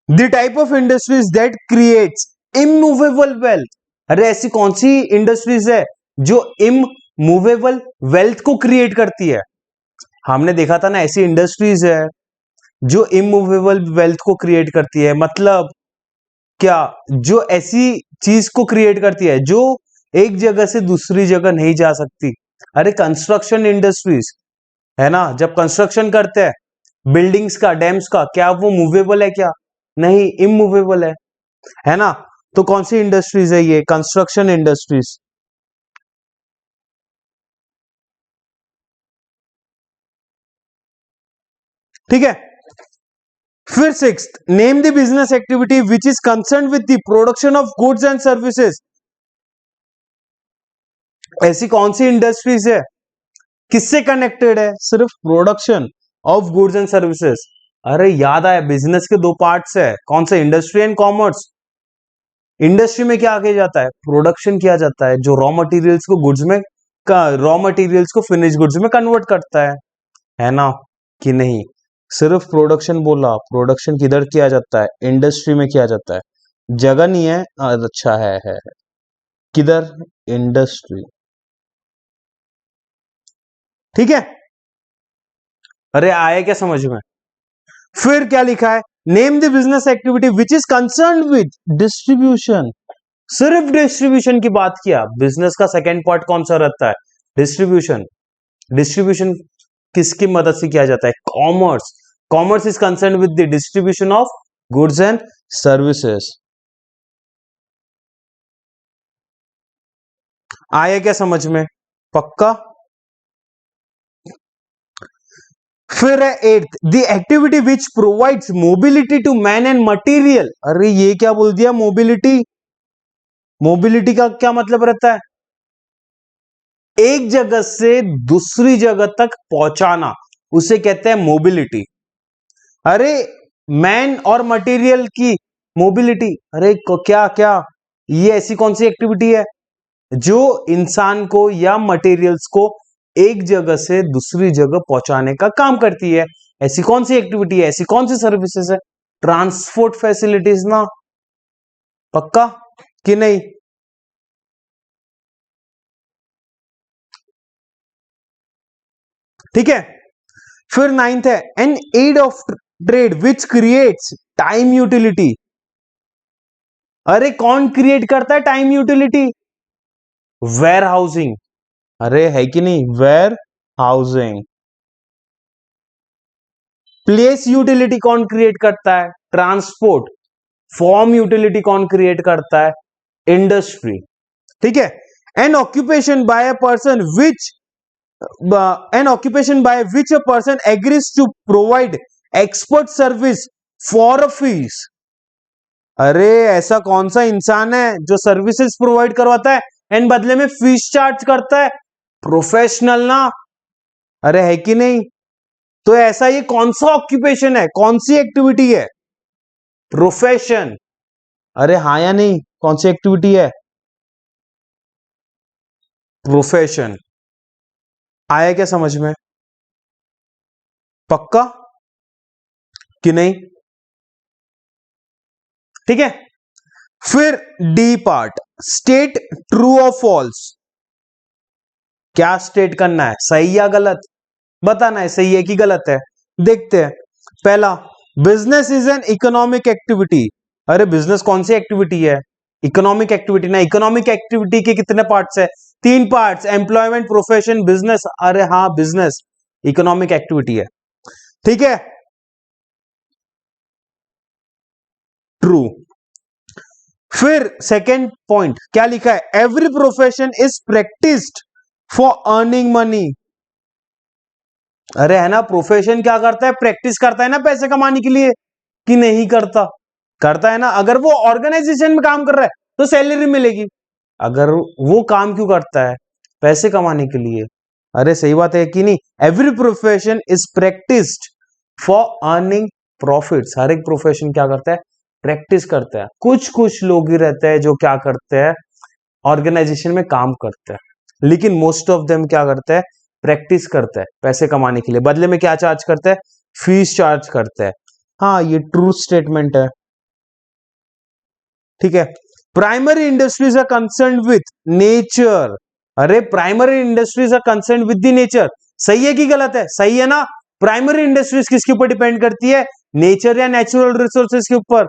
the type of industries that creates immovable wealth. अरे ऐसी कौन सी इंडस्ट्रीज है जो इमूवेबल वेल्थ को क्रिएट करती है। हमने देखा था ना, ऐसी इंडस्ट्रीज है जो इमूवेबल वेल्थ को क्रिएट करती है। मतलब क्या, जो ऐसी चीज को क्रिएट करती है जो एक जगह से दूसरी जगह नहीं जा सकती। अरे कंस्ट्रक्शन इंडस्ट्रीज, है ना, जब कंस्ट्रक्शन करते हैं बिल्डिंग्स का, डैम्स का, क्या वो मूवेबल है, क्या नहीं, इमूवेबल है ना। तो कौन सी इंडस्ट्रीज है ये, कंस्ट्रक्शन इंडस्ट्रीज, ठीक है। फिर sixth, name the business activity which is concern with the production of goods and services. ऐसी कौन सी इंडस्ट्रीज है, किससे कनेक्टेड है, सिर्फ production of goods and services. अरे याद आया, बिजनेस के दो पार्ट्स है, कौन से, इंडस्ट्री एंड कॉमर्स। इंडस्ट्री में क्या किया जाता है, प्रोडक्शन किया जाता है, जो रॉ मटेरियल्स को गुड्स में, रॉ मटेरियल्स को फिनिश गुड्स में कन्वर्ट करता है ना कि नहीं। सिर्फ प्रोडक्शन बोला, प्रोडक्शन किधर किया जाता है, इंडस्ट्री में किया जाता है। जगह नहीं है, अच्छा है। किधर, इंडस्ट्री, ठीक है। अरे आए क्या समझ में। फिर क्या लिखा है, name the business activity which is concern with distribution. सिर्फ डिस्ट्रीब्यूशन की बात किया। बिजनेस का सेकेंड पार्ट कौन सा रहता है, डिस्ट्रीब्यूशन। डिस्ट्रीब्यूशन किसकी मदद से किया जाता है, commerce. Commerce is concern with the distribution of goods and services. आया क्या समझ में, पक्का। फिर है eighth, the activity which provides mobility to man and material. अरे ये क्या बोल दिया, मोबिलिटी। मोबिलिटी का क्या मतलब रहता है, एक जगह से दूसरी जगह तक पहुंचाना, उसे कहते हैं मोबिलिटी। अरे मैन और मटेरियल की मोबिलिटी, अरे क्या क्या, ये ऐसी कौन सी एक्टिविटी है जो इंसान को या मटेरियल्स को एक जगह से दूसरी जगह पहुंचाने का काम करती है। ऐसी कौन सी एक्टिविटी है, ऐसी कौन सी सर्विसेज है? ट्रांसपोर्ट फैसिलिटीज ना, पक्का कि नहीं? ठीक है। फिर नाइन्थ है an aid of trade which creates time utility. अरे कौन क्रिएट करता है टाइम यूटिलिटी? Warehousing. अरे है कि नहीं, वेयर हाउसिंग। प्लेस यूटिलिटी कौन क्रिएट करता है? ट्रांसपोर्ट। फॉर्म यूटिलिटी कौन क्रिएट करता है? इंडस्ट्री। ठीक है। An occupation by a person which an occupation by which a person agrees to provide expert service for a fees। अरे ऐसा कौन सा इंसान है जो सर्विसेज प्रोवाइड करवाता है एंड बदले में फीस चार्ज करता है? प्रोफेशनल ना। अरे है कि नहीं? तो ऐसा ये कौन सा ऑक्यूपेशन है, कौन सी एक्टिविटी है? प्रोफेशन। अरे हाँ या नहीं, कौन सी एक्टिविटी है? प्रोफेशन। आया क्या समझ में? पक्का कि नहीं? ठीक है। फिर डी पार्ट, स्टेट ट्रू और फॉल्स। क्या स्टेट करना है, सही या गलत? बताना है सही है कि गलत है। देखते हैं। पहला, business is an economic activity. अरे बिजनेस कौन सी एक्टिविटी है? इकोनॉमिक एक्टिविटी ना। इकोनॉमिक एक्टिविटी के कितने पार्ट्स है? 3 पार्ट्स, एम्प्लॉयमेंट, प्रोफेशन, बिजनेस। अरे हाँ, बिजनेस इकोनॉमिक एक्टिविटी है। ठीक है, ट्रू। फिर सेकेंड पॉइंट क्या लिखा है? Every profession is practised for earning money. अरे है ना, प्रोफेशन क्या करता है? प्रैक्टिस करता है ना पैसे कमाने के लिए, कि नहीं करता? करता है ना। अगर वो ऑर्गेनाइजेशन में काम कर रहा है तो सैलरी मिलेगी। अगर वो काम क्यों करता है? पैसे कमाने के लिए। अरे सही बात है कि नहीं? Every profession is practised for earning profits. हर एक प्रोफेशन क्या करता है? प्रैक्टिस करता है। कुछ कुछ लोग ही रहते हैं जो क्या करते हैं? ऑर्गेनाइजेशन में काम करते हैं, लेकिन मोस्ट ऑफ देम क्या करते हैं? प्रैक्टिस करते हैं पैसे कमाने के लिए। बदले में क्या चार्ज करते हैं? फीस चार्ज करते हैं। हाँ, ये ट्रू स्टेटमेंट है। ठीक है। Primary industries are concern with nature. अरे primary industries are concern with the nature. सही है कि गलत है? सही है ना। प्राइमरी इंडस्ट्रीज किसके ऊपर डिपेंड करती है? नेचर या नेचुरल रिसोर्सेज के ऊपर।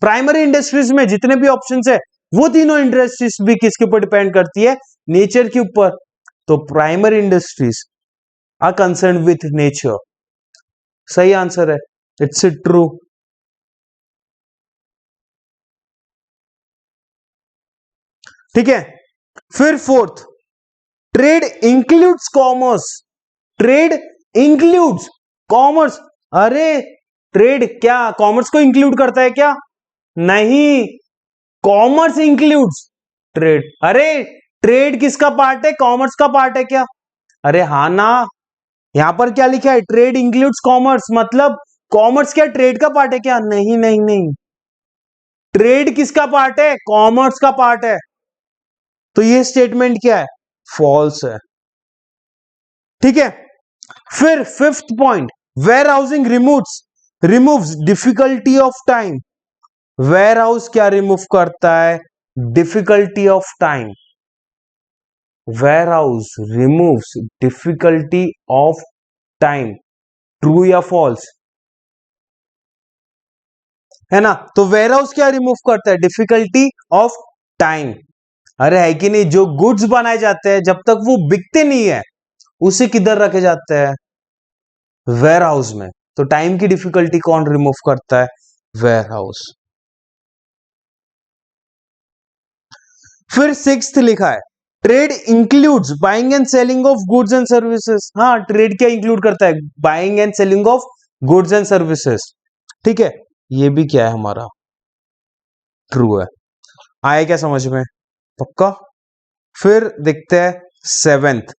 प्राइमरी इंडस्ट्रीज में जितने भी ऑप्शंस है वो तीनों इंडस्ट्रीज भी किसके ऊपर डिपेंड करती है? नेचर के ऊपर। तो primary industries are concern with nature. सही आंसर है, इट्स ट्रू। ठीक है। फिर fourth, trade includes commerce. Trade includes commerce. अरे ट्रेड क्या कॉमर्स को इंक्लूड करता है क्या? नहीं, कॉमर्स इंक्लूड्स ट्रेड। अरे ट्रेड किसका पार्ट है? कॉमर्स का पार्ट है क्या? अरे हाँ ना। यहां पर क्या लिखा है? ट्रेड इंक्लूड्स कॉमर्स, मतलब कॉमर्स क्या ट्रेड का पार्ट है क्या? नहीं नहीं नहीं, ट्रेड किसका पार्ट है? कॉमर्स का पार्ट है। तो ये स्टेटमेंट क्या है? फॉल्स है। ठीक है। फिर fifth point, warehousing removes difficulty of time. Warehouse क्या रिमूव करता है? Difficulty of time. Warehouse removes difficulty of time. True या फॉल्स? है ना। तो वेयर हाउस क्या रिमूव करता है? Difficulty of time. अरे है कि नहीं? जो गुड्स बनाए जाते हैं जब तक वो बिकते नहीं है उसे किधर रखे जाते हैं? वेयर हाउस में। तो टाइम की डिफिकल्टी कौन रिमूव करता है? Ware house. फिर सिक्स्थ लिखा है, trade includes buying and selling of goods and services. हाँ, ट्रेड क्या इंक्लूड करता है? Buying and selling of goods and services. ठीक है, ये भी क्या है हमारा? ट्रू है। आया क्या समझ में? पक्का। फिर देखते हैं seventh,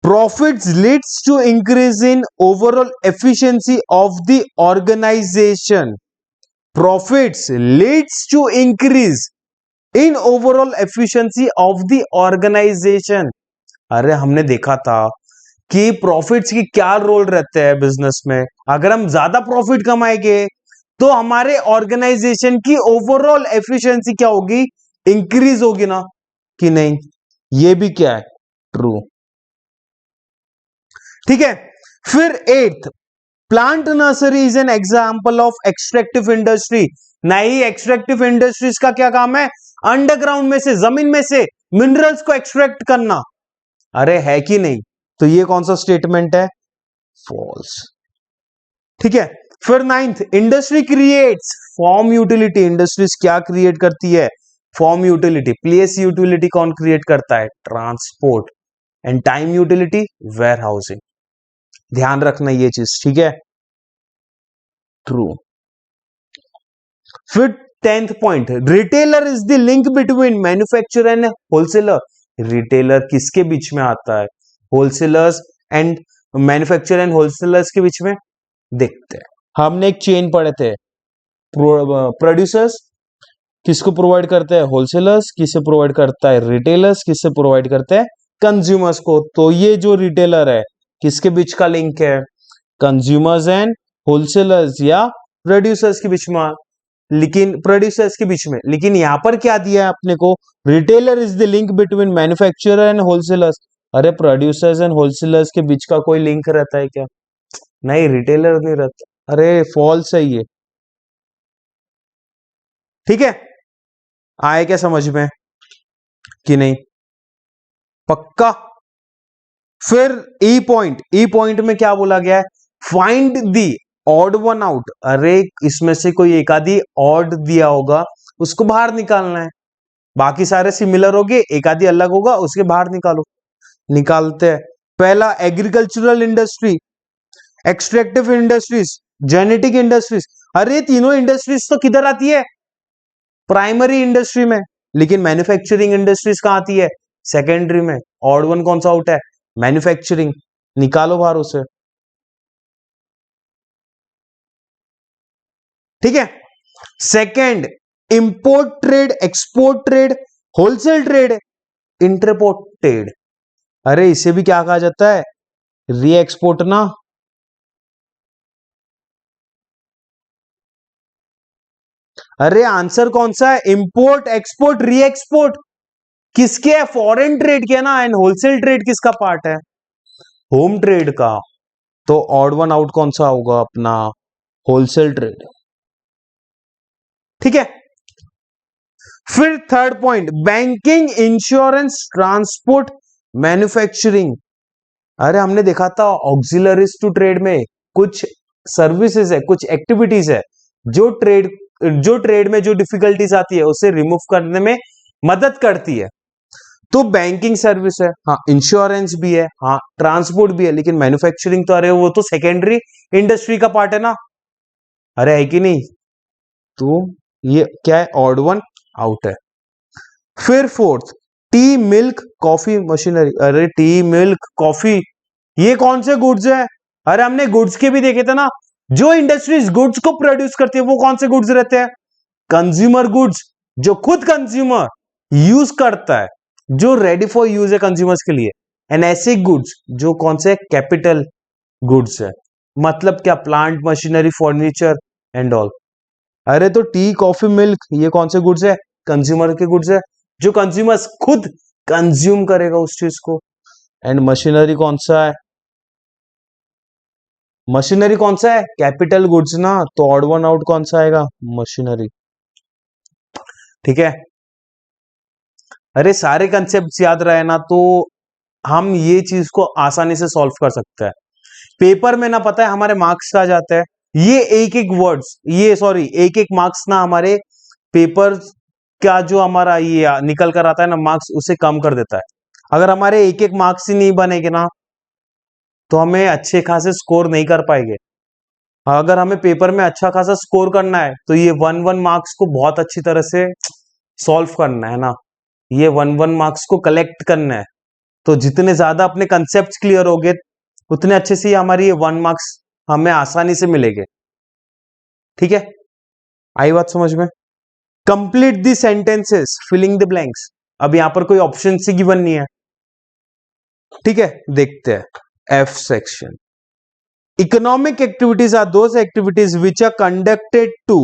profits leads to increase in overall efficiency of the organization। profits leads to increase in overall efficiency of the organization। अरे हमने देखा था कि प्रॉफिट्स की क्या रोल रहते हैं बिजनेस में। अगर हम ज्यादा प्रॉफिट कमाएंगे तो हमारे ऑर्गेनाइजेशन की ओवरऑल एफिशिएंसी क्या होगी, इंक्रीज होगी ना कि नहीं। ये भी क्या है, ट्रू। ठीक है, फिर eighth, plant nursery is an example of extractive industry. नहीं, एक्सट्रैक्टिव इंडस्ट्रीज का क्या काम है, अंडरग्राउंड में से, जमीन में से मिनरल्स को एक्सट्रैक्ट करना। अरे है कि नहीं, तो ये कौन सा स्टेटमेंट है, फॉल्स। ठीक है, फिर ninth, industry creates form utility. Industries क्या क्रिएट करती है, फॉर्म यूटिलिटी। प्लेस यूटिलिटी कौन क्रिएट करता है, transport. And time utility, warehousing. ध्यान रखना ये चीज, ठीक है, ट्रू। फिर tenth point, retailer is the link between manufacturer and wholesaler. Retailer किसके बीच में आता है, wholesalers and manufacturer and wholesalers के बीच में। देखते हैं, हमने एक चेन पढ़े थे, प्रोड्यूसर्स किसको प्रोवाइड करते हैं, होलसेलर्स। किसे प्रोवाइड करता है, रिटेलर्स। किससे प्रोवाइड करते हैं, कंज्यूमर्स को। तो ये जो रिटेलर है किसके बीच का लिंक है, कंज्यूमर्स एंड होलसेलर्स या प्रोड्यूसर्स के बीच में। लेकिन प्रोड्यूसर्स के बीच में, लेकिन यहां पर क्या दिया है अपने को, retailer is the link between manufacturer and wholesalers. अरे प्रोड्यूसर्स एंड होलसेलर्स के बीच का कोई लिंक रहता है क्या, नहीं, रिटेलर नहीं रहता। अरे फॉल्स है ये, ठीक है, आए क्या समझ में कि नहीं, पक्का। फिर ई पॉइंट, ई पॉइंट में क्या बोला गया है, find the odd one out. अरे इसमें से कोई एक आधी ऑड दिया होगा, उसको बाहर निकालना है। बाकी सारे सिमिलर हो गए, एक आधी अलग होगा, उसके बाहर निकालो। निकालते हैं। पहला, agricultural industry, extractive industries, genetic industries. अरे तीनों इंडस्ट्रीज तो किधर आती है, प्राइमरी इंडस्ट्री में। लेकिन मैन्युफैक्चरिंग इंडस्ट्रीज कहां आती है, सेकेंडरी में। ऑड वन कौन सा आउट है, मैन्युफैक्चरिंग। निकालो बाहर उसे, ठीक है। Second, import trade, export trade, wholesale trade, interport trade. अरे इसे भी क्या कहा जाता है, री एक्सपोर्ट ना। अरे आंसर कौन सा है, इंपोर्ट, एक्सपोर्ट, री एक्सपोर्ट। किसके है, फॉरेन ट्रेड के ना। एंड होलसेल ट्रेड किसका पार्ट है, होम ट्रेड का। तो ऑड वन आउट कौन सा होगा अपना, होलसेल ट्रेड, ठीक है। फिर third point, banking, insurance, transport, manufacturing. अरे हमने देखा था ऑक्सिलरीज टू ट्रेड में कुछ सर्विसेज है, कुछ एक्टिविटीज है जो ट्रेड में जो डिफिकल्टीज आती है उसे रिमूव करने में मदद करती है। तो बैंकिंग सर्विस है, हाँ, इंश्योरेंस भी है, हाँ, ट्रांसपोर्ट भी है। लेकिन मैन्युफैक्चरिंग तो, अरे वो तो सेकेंडरी इंडस्ट्री का पार्ट है ना। अरे है कि नहीं, तो ये क्या है, ऑड वन आउट है। फिर fourth, T, milk, coffee, machinery. अरे टी, मिल्क, कॉफी, ये कौन से गुड्स है, अरे हमने गुड्स के भी देखे थे ना। जो इंडस्ट्रीज गुड्स को प्रोड्यूस करती है वो कौन से गुड्स रहते हैं, कंज्यूमर गुड्स, जो खुद कंज्यूमर यूज करता है, जो रेडी फॉर यूज है कंज्यूमर्स के लिए। एंड ऐसे गुड्स जो कौन से, कैपिटल गुड्स है, मतलब क्या, plant, machinery, furniture and all. अरे तो टी, कॉफी, मिल्क, ये कौन से गुड्स है, कंज्यूमर के गुड्स है, जो कंज्यूमर्स खुद कंज्यूम करेगा उस चीज को। एंड मशीनरी कौन सा है, मशीनरी कौन सा है, कैपिटल गुड्स ना। तो ऑड वन आउट कौन सा आएगा, मशीनरी, ठीक है। अरे सारे कंसेप्ट याद रहे ना तो हम ये चीज को आसानी से सॉल्व कर सकते हैं। पेपर में ना पता है हमारे मार्क्स आ जाते हैं, ये एक एक वर्ड्स, ये सॉरी एक एक मार्क्स ना हमारे पेपर का जो हमारा ये निकल कर आता है ना मार्क्स, उसे कम कर देता है। अगर हमारे एक एक मार्क्स ही नहीं बनेंगे ना तो हमें अच्छे खासे स्कोर नहीं कर पाएंगे। अगर हमें पेपर में अच्छा खासा स्कोर करना है तो ये वन वन मार्क्स को बहुत अच्छी तरह से सॉल्व करना है ना, ये वन वन मार्क्स को कलेक्ट करना है। तो जितने ज्यादा अपने कंसेप्ट क्लियर हो गए उतने अच्छे से हमारी ये वन मार्क्स हमें आसानी से मिलेंगे, ठीक है। आई बात समझ में। Complete the sentences filling the blanks. अब यहां पर कोई ऑप्शन सी गिवन नहीं है, ठीक है, देखते हैं F section. Economic activities are those activities which are conducted to,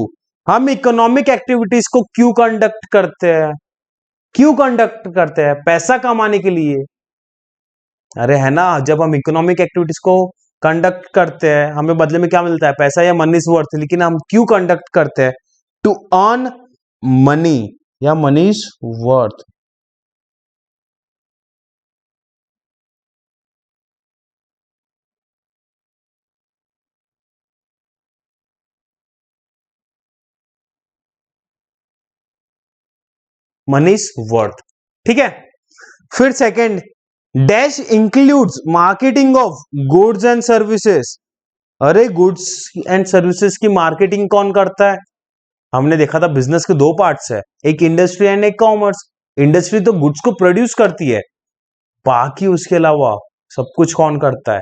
हम इकोनॉमिक एक्टिविटीज को क्यों कंडक्ट करते हैं? क्यों कंडक्ट करते हैं? पैसा कमाने के लिए। अरे है ना, जब हम इकोनॉमिक एक्टिविटीज को कंडक्ट करते हैं हमें बदले में क्या मिलता है? पैसा या मनी इज वर्थ। लेकिन हम क्यों कंडक्ट करते हैं? टू अर्न मनी या money is worth. Money is worth, ठीक है। फिर second, dash includes marketing of goods and services. अरे गुड्स एंड सर्विसेज की मार्केटिंग कौन करता है? हमने देखा था बिजनेस के दो पार्ट्स है, एक इंडस्ट्री एंड एक कॉमर्स। इंडस्ट्री तो गुड्स को प्रोड्यूस करती है, बाकी उसके अलावा सब कुछ कौन करता है?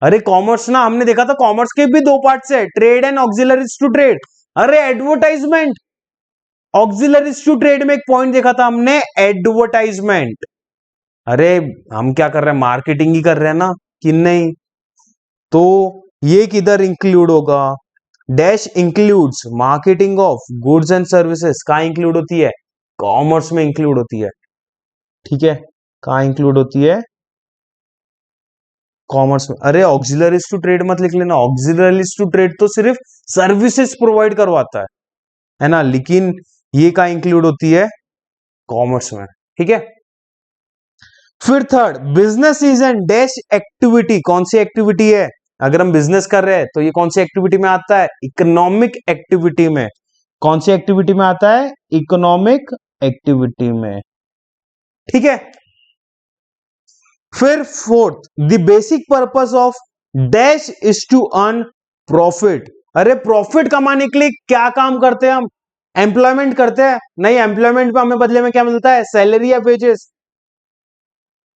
अरे कॉमर्स ना, हमने देखा था कॉमर्स के भी दो पार्ट्स है, trade and auxiliaries to trade. अरे एडवर्टाइजमेंट, ऑक्सिलरीज टू ट्रेड में एक पॉइंट देखा था हमने, एडवर्टाइजमेंट। अरे हम क्या कर रहे हैं? मार्केटिंग ही कर रहे हैं ना, कि नहीं? तो ये किधर इंक्लूड होगा? Dash includes marketing of goods and services. कहां इंक्लूड होती है? कॉमर्स में इंक्लूड होती है, ठीक है। कहां इंक्लूड होती है? कॉमर्स में। अरे ऑक्सिलरीज टू ट्रेड मत लिख लेना, ऑक्सिलरीज टू ट्रेड तो सिर्फ सर्विसेज प्रोवाइड करवाता है ना, लेकिन ये कहां इंक्लूड होती है? कॉमर्स में, ठीक है। फिर third, business is N dash activity. कौन सी एक्टिविटी है? अगर हम बिजनेस कर रहे हैं तो ये कौन सी एक्टिविटी में आता है? इकोनॉमिक एक्टिविटी में। कौन सी एक्टिविटी में आता है? इकोनॉमिक एक्टिविटी में, ठीक है। फिर fourth, the basic purpose of dash is to earn profit. अरे प्रॉफिट कमाने के लिए क्या काम करते हैं हम? एम्प्लॉयमेंट करते हैं? नहीं, एम्प्लॉयमेंट पे हमें बदले में क्या मिलता है? सैलरी या वेजेस।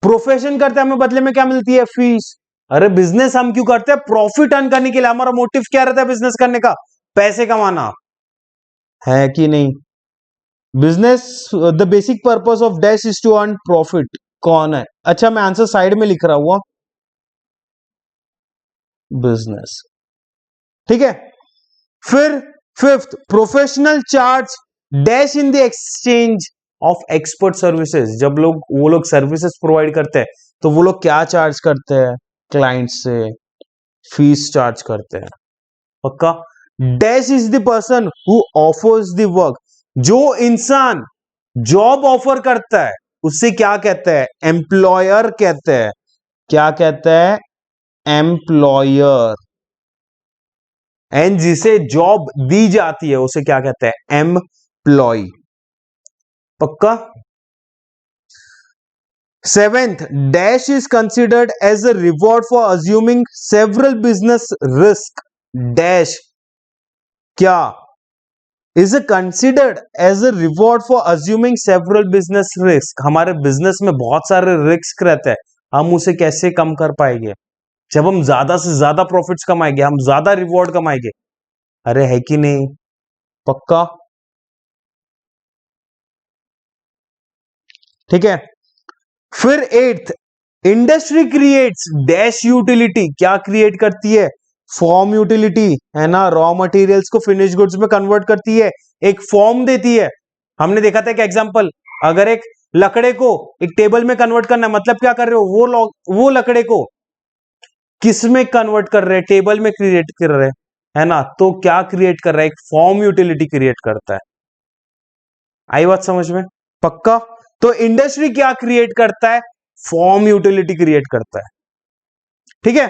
प्रोफेशन करते हैं, हमें बदले में क्या मिलती है? फीस। अरे बिजनेस हम क्यों करते हैं? प्रॉफिट अर्न करने के लिए। हमारा मोटिव क्या रहता है बिजनेस करने का? पैसे कमाना, है कि नहीं? Business, the basic purpose of dash is to earn profit. कौन है? अच्छा मैं आंसर साइड में लिख रहा हुआ, बिजनेस, ठीक है। फिर fifth, professional charge dash in the exchange of expert services. जब वो लोग सर्विसेज प्रोवाइड करते हैं तो वो लोग क्या चार्ज करते हैं? क्लाइंट से फीस चार्ज करते हैं, पक्का। Dash is the person who offers the work. जो इंसान जॉब ऑफर करता है उससे क्या कहते हैं? एम्प्लॉयर कहते हैं। क्या कहते हैं? एम्प्लॉयर। एंड जिसे जॉब दी जाती है उसे क्या कहते हैं? एम्प्लॉय, पक्का। Seventh, dash is considered as a reward for assuming several business risk. Dash क्या is considered as a reward for assuming several business risk. हमारे बिजनेस में बहुत सारे रिस्क रहते हैं, हम उसे कैसे कम कर पाएंगे? जब हम ज्यादा से ज्यादा प्रॉफिट्स कमाएंगे, हम ज्यादा रिवॉर्ड कमाएंगे। अरे है कि नहीं? पक्का, ठीक है। फिर eighth, industry creates dash utility. क्या क्रिएट करती है? फॉर्म यूटिलिटी, है ना। रॉ मटेरियल्स को फिनिश गुड्स में कन्वर्ट करती है, एक फॉर्म देती है। हमने देखा था एक एग्जांपल, अगर एक लकड़े को एक टेबल में कन्वर्ट करना है, मतलब क्या कर रहे हो? वो लकड़े को किस में कन्वर्ट कर रहे हैं? टेबल में क्रिएट कर रहे हैं, है ना। तो क्या क्रिएट कर रहा है? एक फॉर्म यूटिलिटी क्रिएट करता है। आई बात समझ में? पक्का। तो इंडस्ट्री क्या क्रिएट करता है? फॉर्म यूटिलिटी क्रिएट करता है, ठीक है।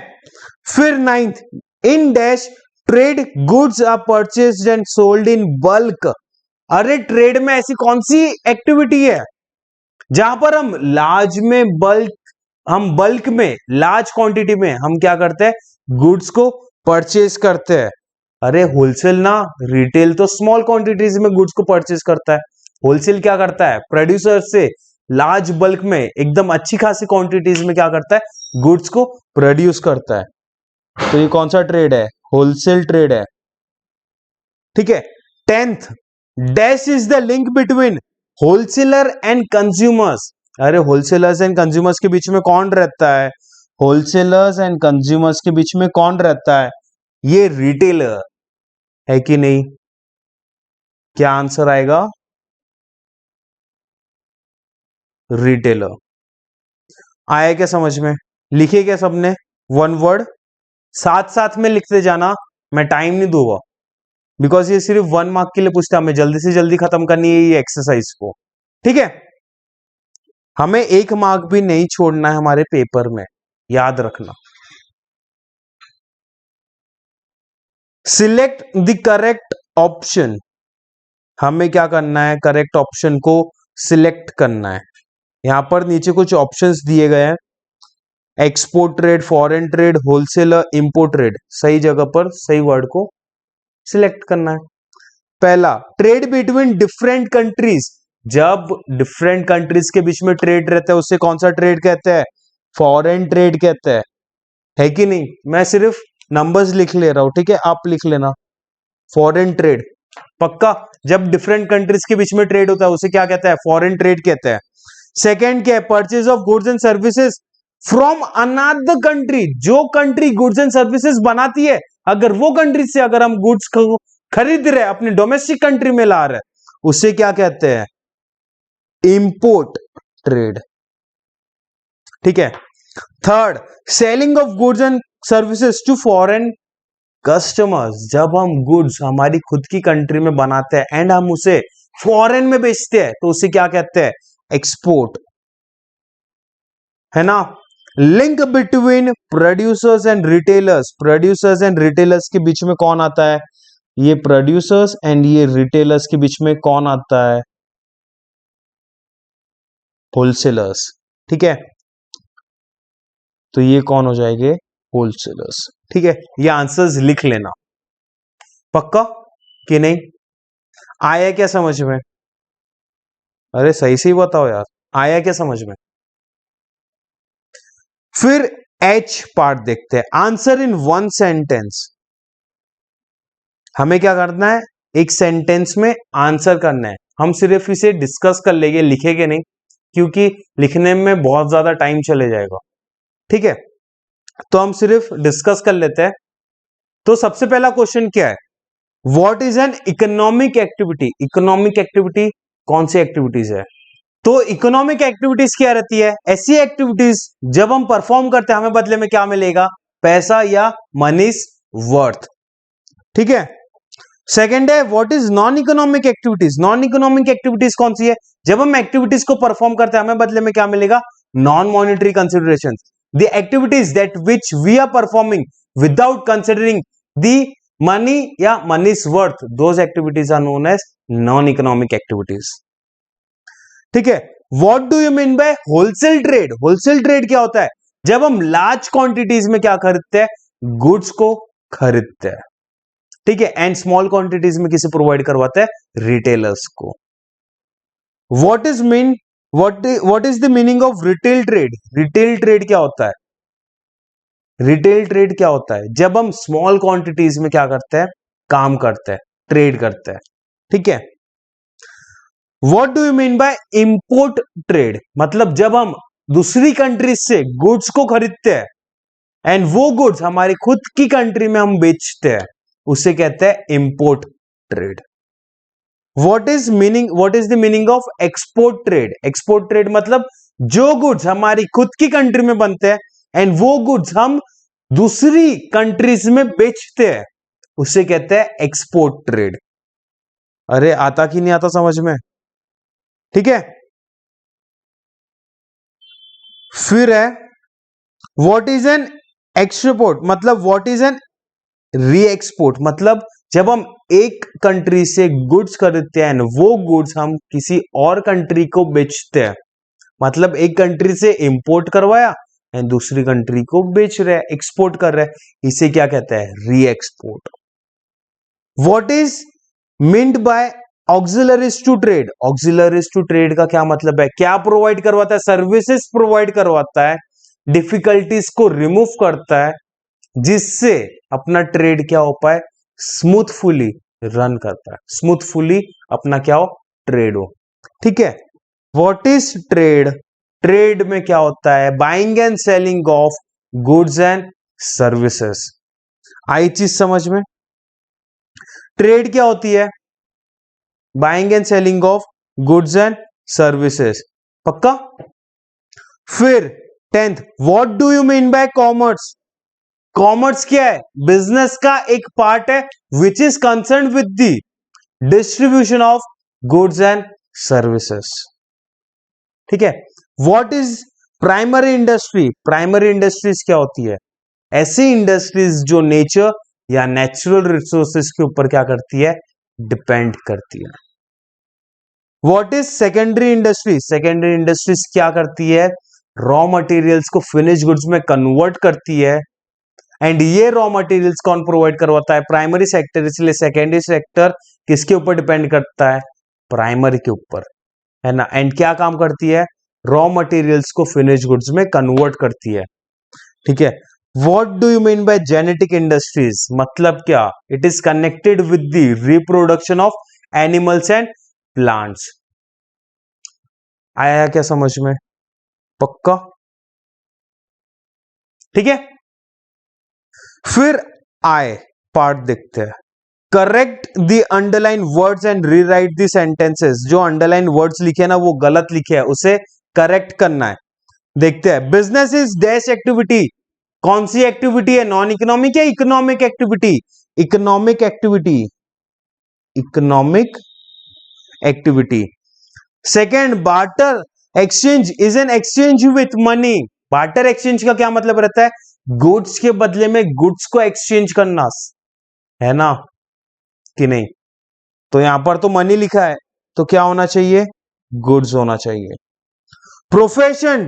फिर ninth, in dash trade goods are purchased and sold in bulk. अरे ट्रेड में ऐसी कौन सी एक्टिविटी है जहां पर हम बल्क में लार्ज क्वांटिटी में हम क्या करते हैं? गुड्स को परचेज करते हैं। अरे होलसेल ना, रिटेल तो स्मॉल क्वांटिटीज में गुड्स को परचेज करता है। होलसेल क्या करता है? प्रोड्यूसर से लार्ज बल्क में एकदम अच्छी खासी क्वांटिटीज में क्या करता है? गुड्स को प्रोड्यूस करता है। तो ये कौन सा ट्रेड है? होलसेल ट्रेड है, ठीक है। Tenth, dash is the link between wholesaler and consumers. अरे होलसेलर्स एंड कंज्यूमर्स के बीच में कौन रहता है? होलसेलर्स एंड कंज्यूमर्स के बीच में कौन रहता है? ये रिटेलर है कि नहीं? क्या आंसर आएगा? रिटेलर। आया क्या समझ में? लिखे क्या सबने? वन वर्ड साथ साथ में लिखते जाना, मैं टाइम नहीं दूंगा, बिकॉज ये सिर्फ 1 मार्क के लिए पूछता है, हमें जल्दी से जल्दी खत्म करनी है ये एक्सरसाइज को, ठीक है? हमें 1 मार्क भी नहीं छोड़ना है हमारे पेपर में, याद रखना। सिलेक्ट द करेक्ट ऑप्शन, हमें क्या करना है? करेक्ट ऑप्शन को सिलेक्ट करना है। यहां पर नीचे कुछ ऑप्शंस दिए गए हैं, export trade, foreign trade, wholesaler, import trade. सही जगह पर सही वर्ड को सिलेक्ट करना है। पहला, ट्रेड बिटवीन डिफरेंट कंट्रीज, जब डिफरेंट कंट्रीज के बीच में ट्रेड रहता है उसे कौन सा ट्रेड कहते हैं? फॉरेन ट्रेड कहते हैं, है कि नहीं? मैं सिर्फ नंबर्स लिख ले रहा हूं, ठीक है? आप लिख लेना फॉरेन ट्रेड, पक्का। जब डिफरेंट कंट्रीज के बीच में ट्रेड होता है उसे क्या कहता है? फॉरेन ट्रेड कहते हैं। सेकेंड क्या है? Purchase of goods and services from another country, जो कंट्री गुड्स एंड सर्विसेज बनाती है, अगर वो कंट्री से अगर हम गुड्स खरीद रहे हैं, अपने डोमेस्टिक कंट्री में ला रहे हैं, उसे क्या कहते हैं? इंपोर्ट ट्रेड, ठीक है? Third, selling of goods and services to foreign customers, जब हम गुड्स हमारी खुद की कंट्री में बनाते हैं एंड हम उसे फॉरेन में बेचते हैं तो उसे क्या कहते हैं? एक्सपोर्ट, है ना? Link between producers and retailers, producers and retailers के बीच में कौन आता है? ये प्रोड्यूसर्स एंड ये रिटेलर्स के बीच में कौन आता है? होलसेलर्स, ठीक है? तो ये कौन हो जाएंगे? होलसेलर्स, ठीक है? ये आंसर्स लिख लेना, पक्का कि नहीं? आया क्या समझ में? अरे सही से ही बताओ यार, आया क्या समझ में? फिर एच पार्ट देखते हैं, आंसर इन वन सेंटेंस। हमें क्या करना है? एक सेंटेंस में आंसर करना है। हम सिर्फ इसे डिस्कस कर लेंगे, लिखेंगे नहीं, क्योंकि लिखने में बहुत ज्यादा टाइम चले जाएगा, ठीक है? तो हम सिर्फ डिस्कस कर लेते हैं। तो सबसे पहला क्वेश्चन क्या है? What is an economic activity? Economic activity कौन सी एक्टिविटीज है? तो इकोनॉमिक एक्टिविटीज क्या रहती है? ऐसी एक्टिविटीज जब हम परफॉर्म करते हैं हमें बदले में क्या मिलेगा? पैसा या मनीज वर्थ, ठीक है? सेकेंड है, what is non economic activities? Non economic activities कौन सी है? जब हम एक्टिविटीज को परफॉर्म करते हैं हमें बदले में क्या मिलेगा? Non monetary consideration, the activities that which we are performing without considering the money या money's worth, those activities are known as non economic activities, ठीक है? What do you mean by wholesale trade? Wholesale trade क्या होता है? जब हम large quantities में क्या खरीदते हैं? गुड्स को खरीदते हैं, ठीक है? एंड स्मॉल क्वांटिटीज में किसे प्रोवाइड करवाते हैं? रिटेलर्स को। What is mean what is the meaning of retail trade? Retail trade क्या होता है? रिटेल ट्रेड क्या होता है? जब हम स्मॉल क्वांटिटीज में क्या करते हैं? काम करते हैं, ट्रेड करते हैं, ठीक है? What do you mean bye import trade? मतलब जब हम दूसरी कंट्री से गुड्स को खरीदते हैं एंड वो गुड्स हमारी खुद की कंट्री में हम बेचते हैं, उसे कहते हैं import trade. What is the meaning of export trade? Export trade मतलब जो गुड्स हमारी खुद की कंट्री में बनते हैं एंड वो गुड्स हम दूसरी कंट्रीज में बेचते हैं, उसे कहते हैं एक्सपोर्ट ट्रेड। अरे आता कि नहीं आता समझ में? ठीक है? फिर है, व्हाट इज एन एक्सपोर्ट? मतलब व्हाट इज एन री एक्सपोर्ट? मतलब जब हम एक कंट्री से गुड्स खरीदते हैं वो गुड्स हम किसी और कंट्री को बेचते हैं, मतलब एक कंट्री से इंपोर्ट करवाया एंड दूसरी कंट्री को बेच रहे हैं, एक्सपोर्ट कर रहे हैं, इसे क्या कहते हैं? Re export. What is meant by auxiliaries to trade? Auxiliaries to trade का क्या मतलब है? क्या प्रोवाइड करवाता है? सर्विसेज प्रोवाइड करवाता है, डिफिकल्टीज को रिमूव करता है, जिससे अपना ट्रेड क्या हो पाए? स्मूथफुली रन करता है, स्मूथफुली अपना क्या हो? ट्रेड हो, ठीक है? What is trade? ट्रेड में क्या होता है? Buying and selling of goods and services. आई चीज समझ में? ट्रेड क्या होती है? Buying and selling of goods and services. पक्का? फिर 10th, what do you mean by commerce? Commerce क्या है? बिजनेस का एक पार्ट है which is concern with the distribution of goods and services. ठीक है। What is primary industry? Primary industries क्या होती है? ऐसी इंडस्ट्रीज जो नेचर या नेचुरल रिसोर्सेज के ऊपर क्या करती है? डिपेंड करती है। What is secondary industry? Secondary industries क्या करती है? रॉ मटेरियल्स को फिनिश गुड्स में कन्वर्ट करती है। एंड ये रॉ मटेरियल्स कौन प्रोवाइड करवाता है? Primary sector. इसलिए सेकेंडरी सेक्टर किसके ऊपर डिपेंड करता है? प्राइमरी के ऊपर, है ना। एंड क्या काम करती है? रॉ मटेरियल्स को फिनिश गुड्स में कन्वर्ट करती है। ठीक है। What do you mean bye genetic industries? मतलब क्या? It is connected with the reproduction of animals and plants. आया क्या समझ में? पक्का? ठीक है। फिर आए पार्ट देखते हैं। Correct the underline words and rewrite the sentences. जो अंडरलाइन वर्ड्स लिखे हैं ना वो गलत लिखे हैं, उसे करेक्ट करना है। देखते हैं। Business is dash activity. कौन सी एक्टिविटी है? नॉन इकोनॉमिक या economic activity? Economic activity. Economic activity. Second, barter exchange is an exchange with money. Barter exchange का क्या मतलब रहता है? गुड्स के बदले में गुड्स को एक्सचेंज करना, है ना कि नहीं? तो यहां पर तो मनी लिखा है, तो क्या होना चाहिए? गुड्स होना चाहिए। Profession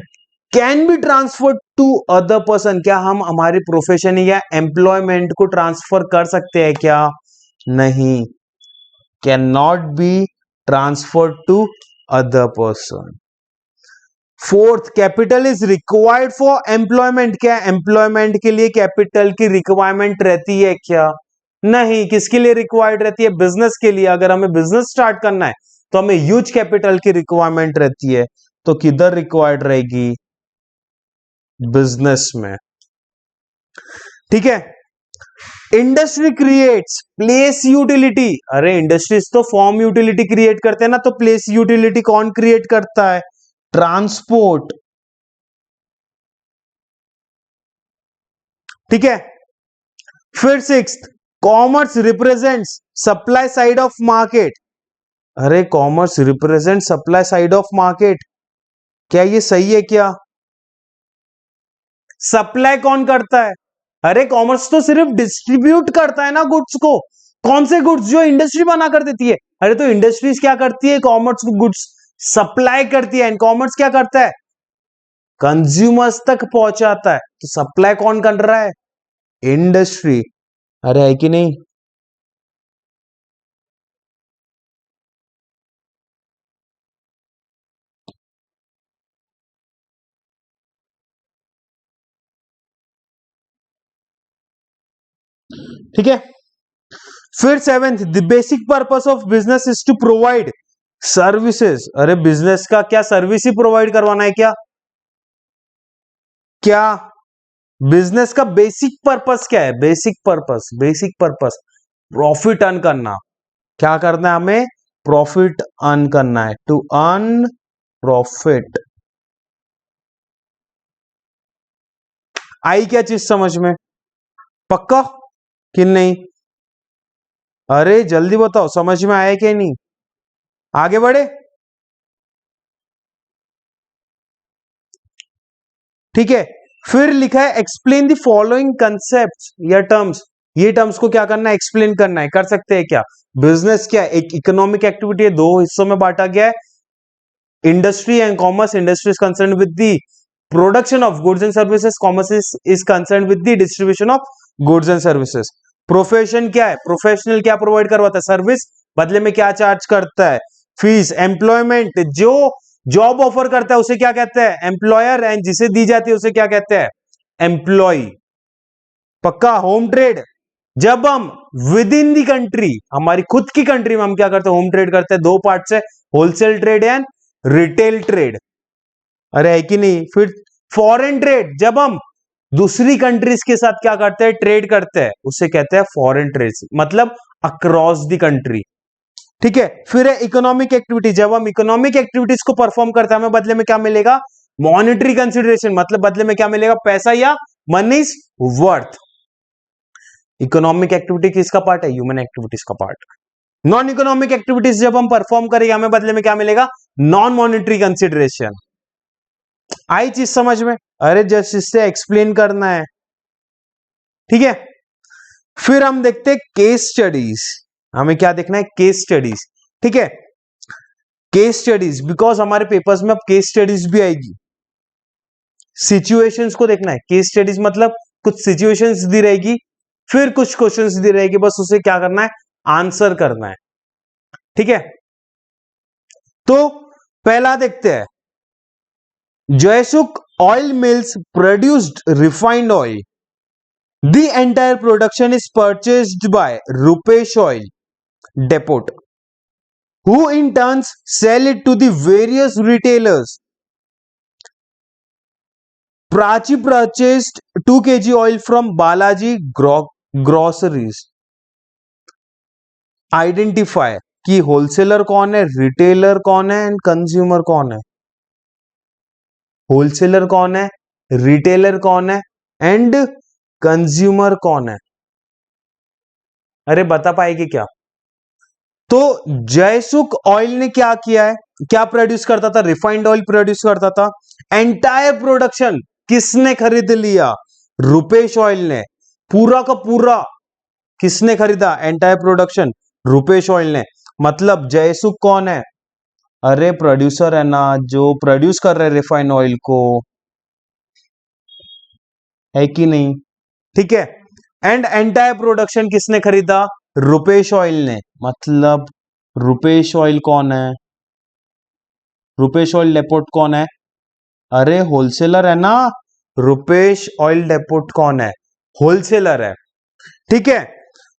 can be transfer to other person. क्या हम हमारी प्रोफेशन या एम्प्लॉयमेंट को ट्रांसफर कर सकते हैं क्या? नहीं, can not be transfer to other person. Fourth, capital is required for employment. क्या एम्प्लॉयमेंट के लिए कैपिटल की रिक्वायरमेंट रहती है क्या? नहीं। किसके लिए रिक्वायर्ड रहती है? बिजनेस के लिए। अगर हमें बिजनेस स्टार्ट करना है तो हमें ह्यूज कैपिटल की रिक्वायरमेंट रहती है, तो किधर रिक्वायर्ड रहेगी? बिजनेस में। ठीक है। Industry creates place utility. अरे इंडस्ट्रीज तो फॉर्म यूटिलिटी क्रिएट करते हैं ना, तो प्लेस यूटिलिटी कौन क्रिएट करता है? ट्रांसपोर्ट। ठीक है। फिर sixth, commerce represents supply side of market. अरे commerce represent supply side of market, क्या ये सही है क्या? सप्लाई कौन करता है? अरे कॉमर्स तो सिर्फ डिस्ट्रीब्यूट करता है ना गुड्स को। कौन से गुड्स? जो इंडस्ट्री बना कर देती है। अरे तो इंडस्ट्रीज क्या करती है? कॉमर्स को गुड्स सप्लाई करती है। एंड कॉमर्स क्या करता है? कंज्यूमर्स तक पहुंचाता है। तो सप्लाई कौन कर रहा है? इंडस्ट्री। अरे है कि नहीं? ठीक है। फिर seventh, the basic purpose of business is to provide services. अरे बिजनेस का क्या सर्विस ही प्रोवाइड करवाना है क्या? क्या बिजनेस का बेसिक पर्पस क्या है? Basic purpose, basic purpose profit earn करना। क्या करना है हमें? प्रॉफिट अर्न करना है, टू अर्न प्रॉफिट। आई क्या चीज समझ में? पक्का कि नहीं? अरे जल्दी बताओ, समझ में आया कि नहीं? आगे बढ़े। ठीक है। फिर लिखा है एक्सप्लेन द फॉलोइंग कंसेप्ट या टर्म्स। ये टर्म्स को क्या करना है? एक्सप्लेन करना है। कर सकते हैं क्या? बिजनेस क्या है? एक इकोनॉमिक एक्टिविटी है, दो हिस्सों में बांटा गया है, industry and commerce. Industry is concern with the production of goods and services, commerce is concern with the distribution of goods and services. Profession क्या है? प्रोफेशनल क्या प्रोवाइड करवाता है? सर्विस। बदले में क्या चार्ज करता है? फीस। एम्प्लॉयमेंट, जो जॉब ऑफर करता है उसे क्या कहते हैं? एम्प्लॉयर। एंड जिसे दी जाती है उसे क्या कहते हैं? एम्प्लॉय। पक्का। होम ट्रेड, जब हम विद इन दी कंट्री, हमारी खुद की कंट्री में हम क्या करते हैं? होम ट्रेड करते हैं। दो पार्ट से, wholesale trade and retail trade. अरे है कि नहीं। फिर फॉरेन ट्रेड, जब हम दूसरी कंट्रीज के साथ क्या करते हैं, ट्रेड करते हैं, उसे कहते हैं फॉरेन ट्रेड, मतलब अक्रॉस द कंट्री। ठीक है। फिर है इकोनॉमिक एक्टिविटी, जब हम इकोनॉमिक एक्टिविटीज को परफॉर्म करते हैं हमें बदले में क्या मिलेगा, मॉनेटरी कंसिडरेशन, मतलब बदले में क्या मिलेगा, पैसा या मनीज वर्थ। इकोनॉमिक एक्टिविटी किसका पार्ट है, ह्यूमन एक्टिविटीज का पार्ट। नॉन इकोनॉमिक एक्टिविटीज जब हम परफॉर्म करेंगे हमें बदले में क्या मिलेगा, नॉन मॉनेटरी कंसिडरेशन। आई चीज समझ में। अरे जस्ट इससे एक्सप्लेन करना है। ठीक है। फिर हम देखते हैं केस स्टडीज। हमें क्या देखना है, केस स्टडीज। ठीक है। केस स्टडीज, बिकॉज हमारे पेपर्स में अब केस स्टडीज भी आएगी। सिचुएशंस को देखना है। केस स्टडीज मतलब कुछ सिचुएशंस दी रहेगी, फिर कुछ क्वेश्चंस दी रहेगी, बस उसे क्या करना है, आंसर करना है। ठीक है। तो पहला देखते हैं, Jaysukh oil mills produced refined oil, the entire production is purchased by Rupesh Oil Depot, who in turns sell it to the various retailers. Prachi purchased 2 kg oil from Balaji Groceries. Identify कि wholesaler कौन है, retailer कौन है and consumer कौन है। Wholesaler कौन है, retailer कौन है एंड कंज्यूमर कौन है। अरे बता पाएगी क्या। तो जयसुख ऑयल ने क्या किया है, क्या प्रोड्यूस करता था, रिफाइंड ऑयल प्रोड्यूस करता था। एंटायर प्रोडक्शन किसने खरीद लिया, रुपेश ऑयल ने। पूरा का पूरा किसने खरीदा, एंटायर प्रोडक्शन रुपेश ऑयल ने। मतलब जयसुख कौन है, अरे प्रोड्यूसर है ना, जो प्रोड्यूस कर रहे रिफाइंड ऑयल को, है कि नहीं। ठीक है। एंड एंटायर प्रोडक्शन किसने खरीदा, रुपेश ऑयल ने। मतलब रुपेश ऑयल कौन है, रुपेश ऑयल डेपोट कौन है, अरे होलसेलर है ना। रुपेश ऑयल डेपोट कौन है, होलसेलर है। ठीक है।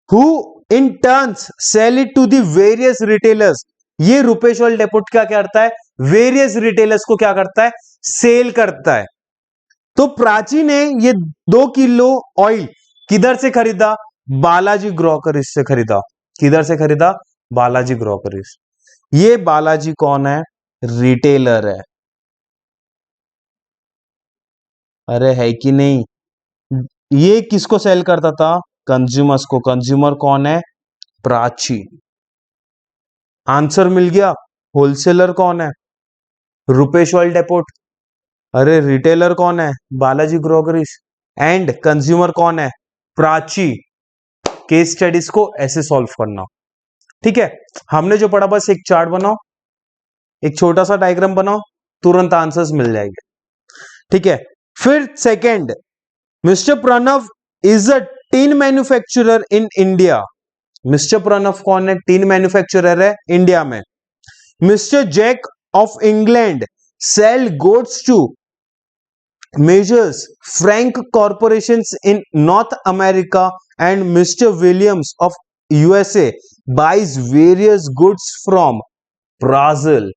Who in turns sell it to the various retailers, ये रुपेश ऑयल डेपोट क्या करता है, वेरियस रिटेलर्स को क्या करता है, सेल करता है। तो प्राची ने ये 2 किलो ऑयल किधर से खरीदा, बालाजी ग्रोकरीज से खरीदा। किधर से खरीदा, बालाजी ग्रोकरीज। ये बालाजी कौन है, रिटेलर है। अरे है कि नहीं। ये किसको सेल करता था, कंज्यूमर्स को। कंज्यूमर कौन है, प्राची। आंसर मिल गया। होलसेलर कौन है, रुपेश ऑयल डेपोट। अरे रिटेलर कौन है, बालाजी ग्रोकरीज। एंड कंज्यूमर कौन है, प्राची। केस स्टडीज को ऐसे सॉल्व करना। ठीक है। हमने जो पढ़ा बस एक चार्ट बनाओ, एक छोटा सा डायग्राम बनाओ, तुरंत आंसर्स मिल जाएंगे। ठीक है। फिर second, mister Pranav is a tin manufacturer in India. Mister Pranav कौन है, टीन मैन्युफैक्चरर है इंडिया में। Mister Jack of England sell goods to measures Frank corporations in North America and mister Williams of USA buys various goods from Brazil.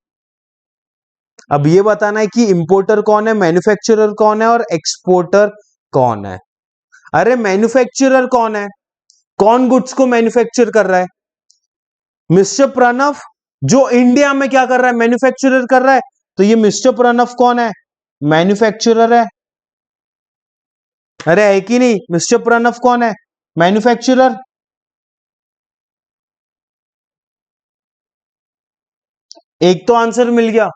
अब ये बताना है कि importer कौन है, मैन्युफैक्चरर कौन है और एक्सपोर्टर कौन है। अरे मैन्युफैक्चरर कौन है, कौन गुड्स को मैन्युफैक्चर कर रहा है, मिस्टर प्रणव। जो इंडिया में क्या कर रहा है, मैन्युफैक्चरर कर रहा है। तो ये मिस्टर प्रणव कौन है, मैन्युफैक्चरर है। अरे है कि नहीं, मिस्टर प्रणव कौन है, मैन्युफैक्चरर। एक तो आंसर मिल गया।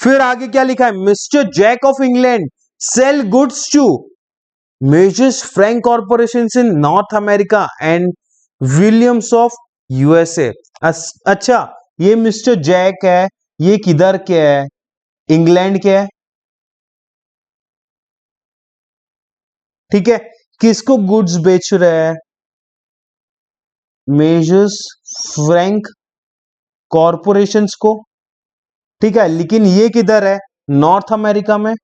फिर आगे क्या लिखा है, mister Jack of England sell goods to measures Frank corporation in North America and Williams of USA. अच्छा, ये मिस्टर जैक है, ये किधर के है, इंग्लैंड के है। ठीक है। किसको गुड्स बेच रहे हैं, मेजर्स फ्रैंक कॉर्पोरेशंस को। ठीक है। लेकिन ये किधर है, नॉर्थ अमेरिका में।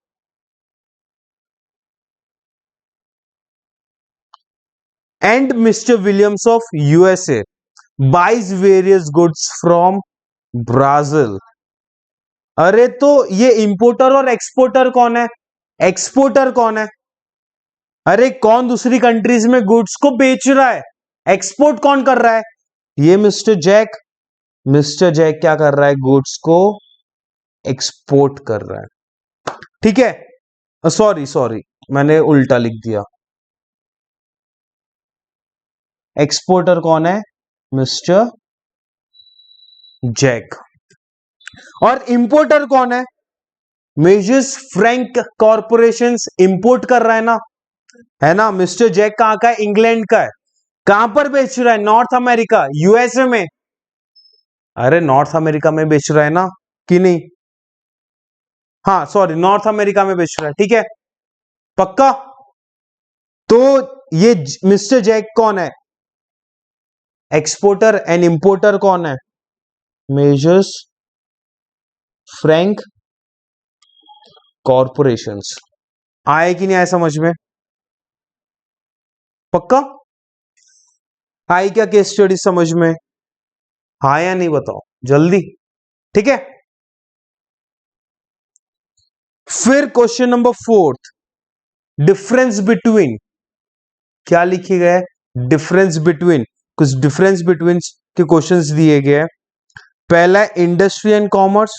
And mister Williams of USA buys various goods from Brazil. अरे तो ये इंपोर्टर और एक्सपोर्टर कौन है? एक्सपोर्टर कौन है? अरे कौन दूसरी कंट्रीज में गुड्स को बेच रहा है? एक्सपोर्ट कौन कर रहा है? ये मिस्टर जैक। मिस्टर जैक क्या कर रहा है? गुड्स को एक्सपोर्ट कर रहा है। ठीक है, सॉरी सॉरी, मैंने उल्टा लिख दिया। एक्सपोर्टर कौन है? Mister Jack. और इंपोर्टर कौन है? मेजर्स फ्रैंक कॉरपोरेशंस इंपोर्ट कर रहा है ना। मिस्टर जैक कहां का है? इंग्लैंड का है। कहां पर बेच रहा है? नॉर्थ अमेरिका, यूएसए में। अरे नॉर्थ अमेरिका में बेच रहा है ना, कि नहीं? हाँ सॉरी, नॉर्थ अमेरिका में बेच रहा है। ठीक है, पक्का? तो ये मिस्टर जैक कौन है? एक्सपोर्टर। एंड इंपोर्टर कौन है? Measures Frank corporations. आए कि नहीं आए समझ में? पक्का? आई क्या केस स्टडी समझ में? हाँ या नहीं बताओ जल्दी। ठीक है, फिर क्वेश्चन नंबर 4, डिफरेंस बिटवीन। क्या लिखे गए? Difference between. कुछ डिफरेंस बिटवीन के क्वेश्चंस दिए गए हैं। पहला है इंडस्ट्री एंड कॉमर्स,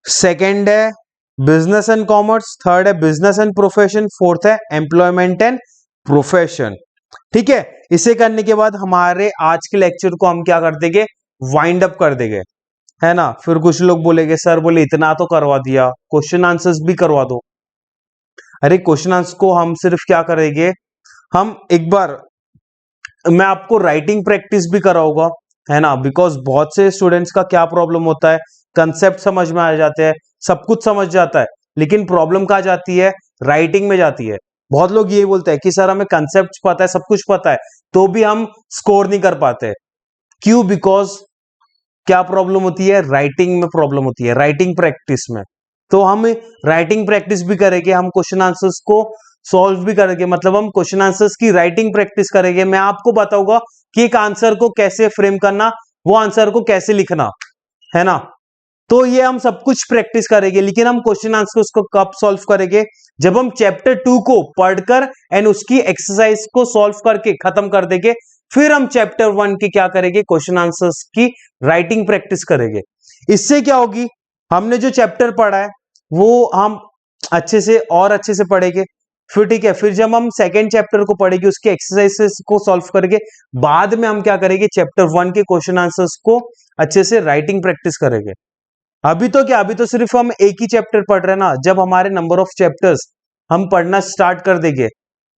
सेकंड है बिजनेस एंड कॉमर्स, थर्ड है बिजनेस एंड प्रोफेशन, फोर्थ है एम्प्लॉयमेंट एंड प्रोफेशन। ठीक है, इसे करने के बाद हमारे आज के लेक्चर को हम क्या कर देंगे? वाइंड अप कर देंगे, है ना। फिर कुछ लोग बोलेंगे सर बोले इतना तो करवा दिया, क्वेश्चन आंसर्स भी करवा दो। अरे क्वेश्चन आंसर को हम सिर्फ क्या करेंगे, हम एक बार मैं आपको राइटिंग प्रैक्टिस भी कराऊंगा, है ना। बिकॉज बहुत से स्टूडेंट्स का क्या प्रॉब्लम होता है, कंसेप्ट समझ में आ जाते हैं, सब कुछ समझ जाता है, लेकिन प्रॉब्लम कहाँ जाती है? राइटिंग में जाती है। बहुत लोग ये बोलते हैं कि सर हमें कंसेप्ट पता है, सब कुछ पता है, तो भी हम स्कोर नहीं कर पाते। क्यों? बिकॉज क्या प्रॉब्लम होती है? राइटिंग में प्रॉब्लम होती है, राइटिंग प्रैक्टिस में। तो हम राइटिंग प्रैक्टिस भी करेंगे, हम क्वेश्चन आंसर्स को सॉल्व भी करेंगे, मतलब हम क्वेश्चन आंसर्स की राइटिंग प्रैक्टिस करेंगे। मैं आपको बताऊंगा कि एक आंसर को कैसे फ्रेम करना, वो आंसर को कैसे लिखना, है ना। तो ये हम सब कुछ प्रैक्टिस करेंगे, लेकिन हम क्वेश्चन आंसर्स को कब सॉल्व करेंगे? जब हम चैप्टर 2 को पढ़कर एंड उसकी एक्सरसाइज को सॉल्व करके खत्म कर देंगे, फिर हम चैप्टर 1 के क्या करेंगे? क्वेश्चन आंसर्स की राइटिंग प्रैक्टिस करेंगे। इससे क्या होगी? हमने जो चैप्टर पढ़ा है वो हम अच्छे से और अच्छे से पढ़ेंगे। फिर ठीक है, फिर जब हम सेकेंड चैप्टर को पढ़ेंगे, उसके एक्सरसाइजेस को सॉल्व करेंगे, बाद में हम क्या करेंगे? चैप्टर 1 के क्वेश्चन आंसर्स को अच्छे से राइटिंग प्रैक्टिस करेंगे। अभी तो क्या, अभी तो सिर्फ हम एक ही चैप्टर पढ़ रहे हैं ना। जब हमारे नंबर ऑफ चैप्टर्स हम पढ़ना स्टार्ट कर देंगे,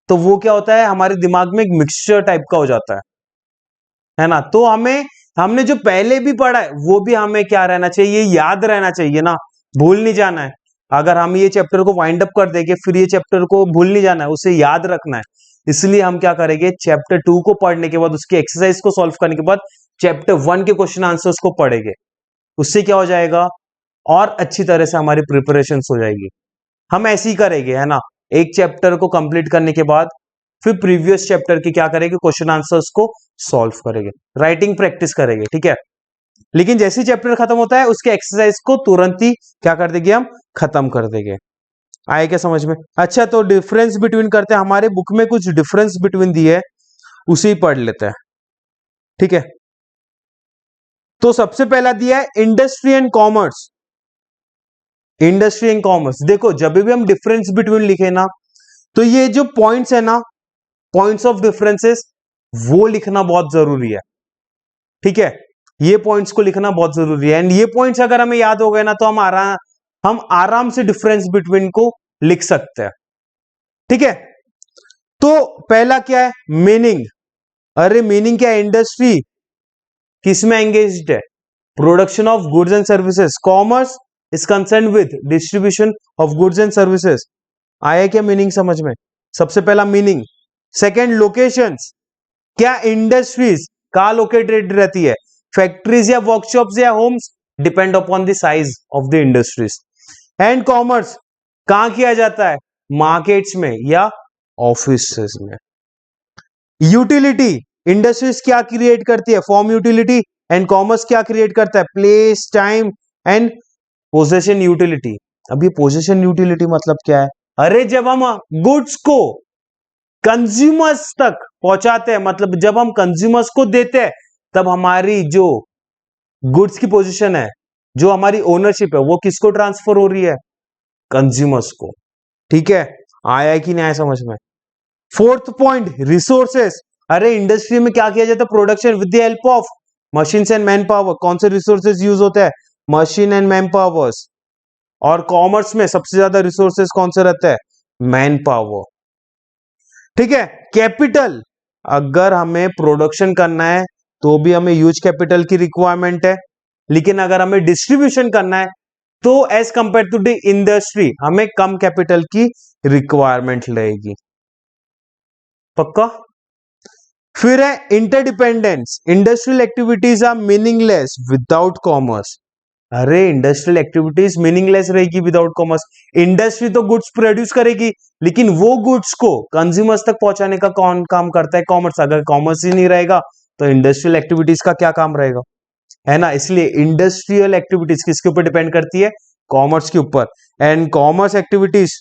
तो वो क्या होता है? हमारे दिमाग में एक मिक्सचर टाइप का हो जाता है ना। तो हमने जो पहले भी पढ़ा है वो भी हमें क्या रहना चाहिए? याद रहना चाहिए ना, भूल नहीं जाना है। अगर हम ये चैप्टर को वाइंड अप कर देंगे, फिर ये चैप्टर को भूल नहीं जाना है, उसे याद रखना है। इसलिए हम क्या करेंगे? चैप्टर 2 को पढ़ने के बाद, उसकी एक्सरसाइज को सॉल्व करने के बाद चैप्टर 1 के क्वेश्चन आंसर्स को पढ़ेंगे। उससे क्या हो जाएगा? और अच्छी तरह से हमारी प्रिपरेशन हो जाएगी। हम ऐसे ही करेंगे, है ना। एक चैप्टर को कंप्लीट करने के बाद फिर प्रीवियस चैप्टर के क्या करेंगे? क्वेश्चन आंसर्स को सॉल्व करेंगे, राइटिंग प्रैक्टिस करेंगे। ठीक है, लेकिन जैसे चैप्टर खत्म होता है, उसके एक्सरसाइज को तुरंत ही क्या कर देंगे? हम खत्म कर देंगे। आए क्या समझ में? अच्छा, तो डिफरेंस बिटवीन करते हैं। हमारे बुक में कुछ डिफरेंस बिटवीन दिए है, उसे ही पढ़ लेते हैं। ठीक है, तो सबसे पहला दिया है industry and commerce. Industry and commerce, देखो जब भी हम डिफरेंस बिटवीन लिखे ना, तो ये जो पॉइंट्स है ना, पॉइंट्स ऑफ डिफरेंसेस, वो लिखना बहुत जरूरी है। ठीक है, ये पॉइंट्स को लिखना बहुत जरूरी है। एंड ये पॉइंट्स अगर हमें याद हो गए ना, तो हम आराम से डिफरेंस बिटवीन को लिख सकते हैं। ठीक है, तो पहला क्या है? मीनिंग। अरे मीनिंग क्या है? इंडस्ट्री किसमें एंगेज्ड है? Production of goods and services. Commerce is concern with distribution of goods and services. आया क्या मीनिंग समझ में? सबसे पहला मीनिंग। Second, locations. क्या इंडस्ट्रीज कहां लोकेटेड रहती है? फैक्ट्रीज या वर्कशॉप्स या homes, depend upon the size of the industries. And commerce कहां किया जाता है? मार्केट्स में या ऑफिसेस में। यूटिलिटी, इंडस्ट्रीज क्या क्रिएट करती है? Form utility. एंड कॉमर्स क्या क्रिएट करता है? Place, time, and possession utility. अब ये पोजेशन यूटिलिटी मतलब क्या है? अरे जब हम गुड्स को कंज्यूमर्स तक पहुंचाते हैं, मतलब जब हम कंज्यूमर्स को देते हैं, तब हमारी जो गुड्स की पोजीशन है, जो हमारी ओनरशिप है, वो किसको ट्रांसफर हो रही है? कंज्यूमर्स को। ठीक है, आया है कि नहीं आया समझ में? Fourth point, resources. अरे इंडस्ट्री में क्या किया जाता है? Production with the help of machine and man power. कौन से रिसोर्सेस यूज होते हैं? Machine and man powers. और कॉमर्स में सबसे ज्यादा रिसोर्सेस कौन से रहते हैं? Man power. ठीक है, कैपिटल। अगर हमें प्रोडक्शन करना है तो भी हमें ह्यूज कैपिटल की रिक्वायरमेंट है, लेकिन अगर हमें डिस्ट्रीब्यूशन करना है तो as compare to the industry हमें कम कैपिटल की रिक्वायरमेंट रहेगी। पक्का? फिर है interdependence. Industrial activities are meaningless without commerce. अरे इंडस्ट्रियल एक्टिविटीज मीनिंगलेस रहेगी विदाउट कॉमर्स। इंडस्ट्री तो गुड्स प्रोड्यूस करेगी, लेकिन वो गुड्स को कंज्यूमर्स तक पहुंचाने का कौन काम करता है? कॉमर्स। अगर कॉमर्स ही नहीं रहेगा तो इंडस्ट्रियल एक्टिविटीज का क्या काम रहेगा? है ना? इसलिए इंडस्ट्रियल एक्टिविटीज किसके ऊपर डिपेंड करती है? कॉमर्स के ऊपर। And commerce activities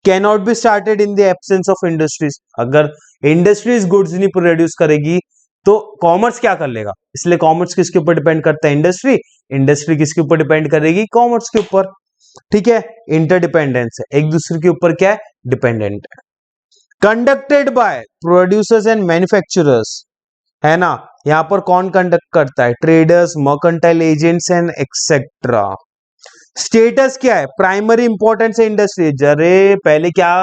can not be started in the absence of industries. अगर इंडस्ट्रीज गुड्स नहीं प्रोड्यूस करेगी तो कॉमर्स क्या कर लेगा? इसलिए कॉमर्स किसके ऊपर डिपेंड करता है? इंडस्ट्री। इंडस्ट्री किसके ऊपर डिपेंड करेगी? कॉमर्स के ऊपर। ठीक है, इंटरडिपेंडेंस है, एक दूसरे के ऊपर क्या है? डिपेंडेंट है। Conducted by producers and manufacturers, है ना? यहां पर कौन कंडक्ट करता है? Traders, mercantile agents and etcetera. Status क्या है? प्राइमरी इंपॉर्टेंस है इंडस्ट्री। जरे पहले क्या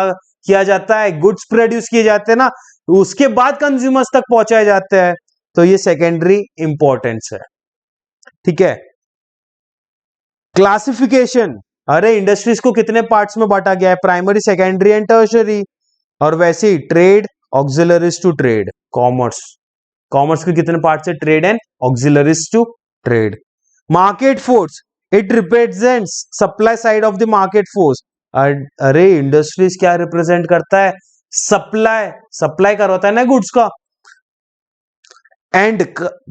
किया जाता है? गुड्स प्रोड्यूस किए जाते हैं ना, उसके बाद कंज्यूमर्स तक पहुंचाए जाते हैं, तो ये सेकेंडरी इंपॉर्टेंस है। ठीक है, क्लासिफिकेशन। अरे इंडस्ट्रीज को कितने पार्ट्स में बांटा गया है? Primary, secondary and tertiary. और वैसे ही trade, auxiliaries to trade. Commerce, commerce के कितने पार्ट्स है? Trade and auxiliaries to trade. Market force, it represents supply side of the market force. अरे इंडस्ट्रीज क्या रिप्रेजेंट करता है? सप्लाई, सप्लाई करवाता है ना गुड्स का। एंड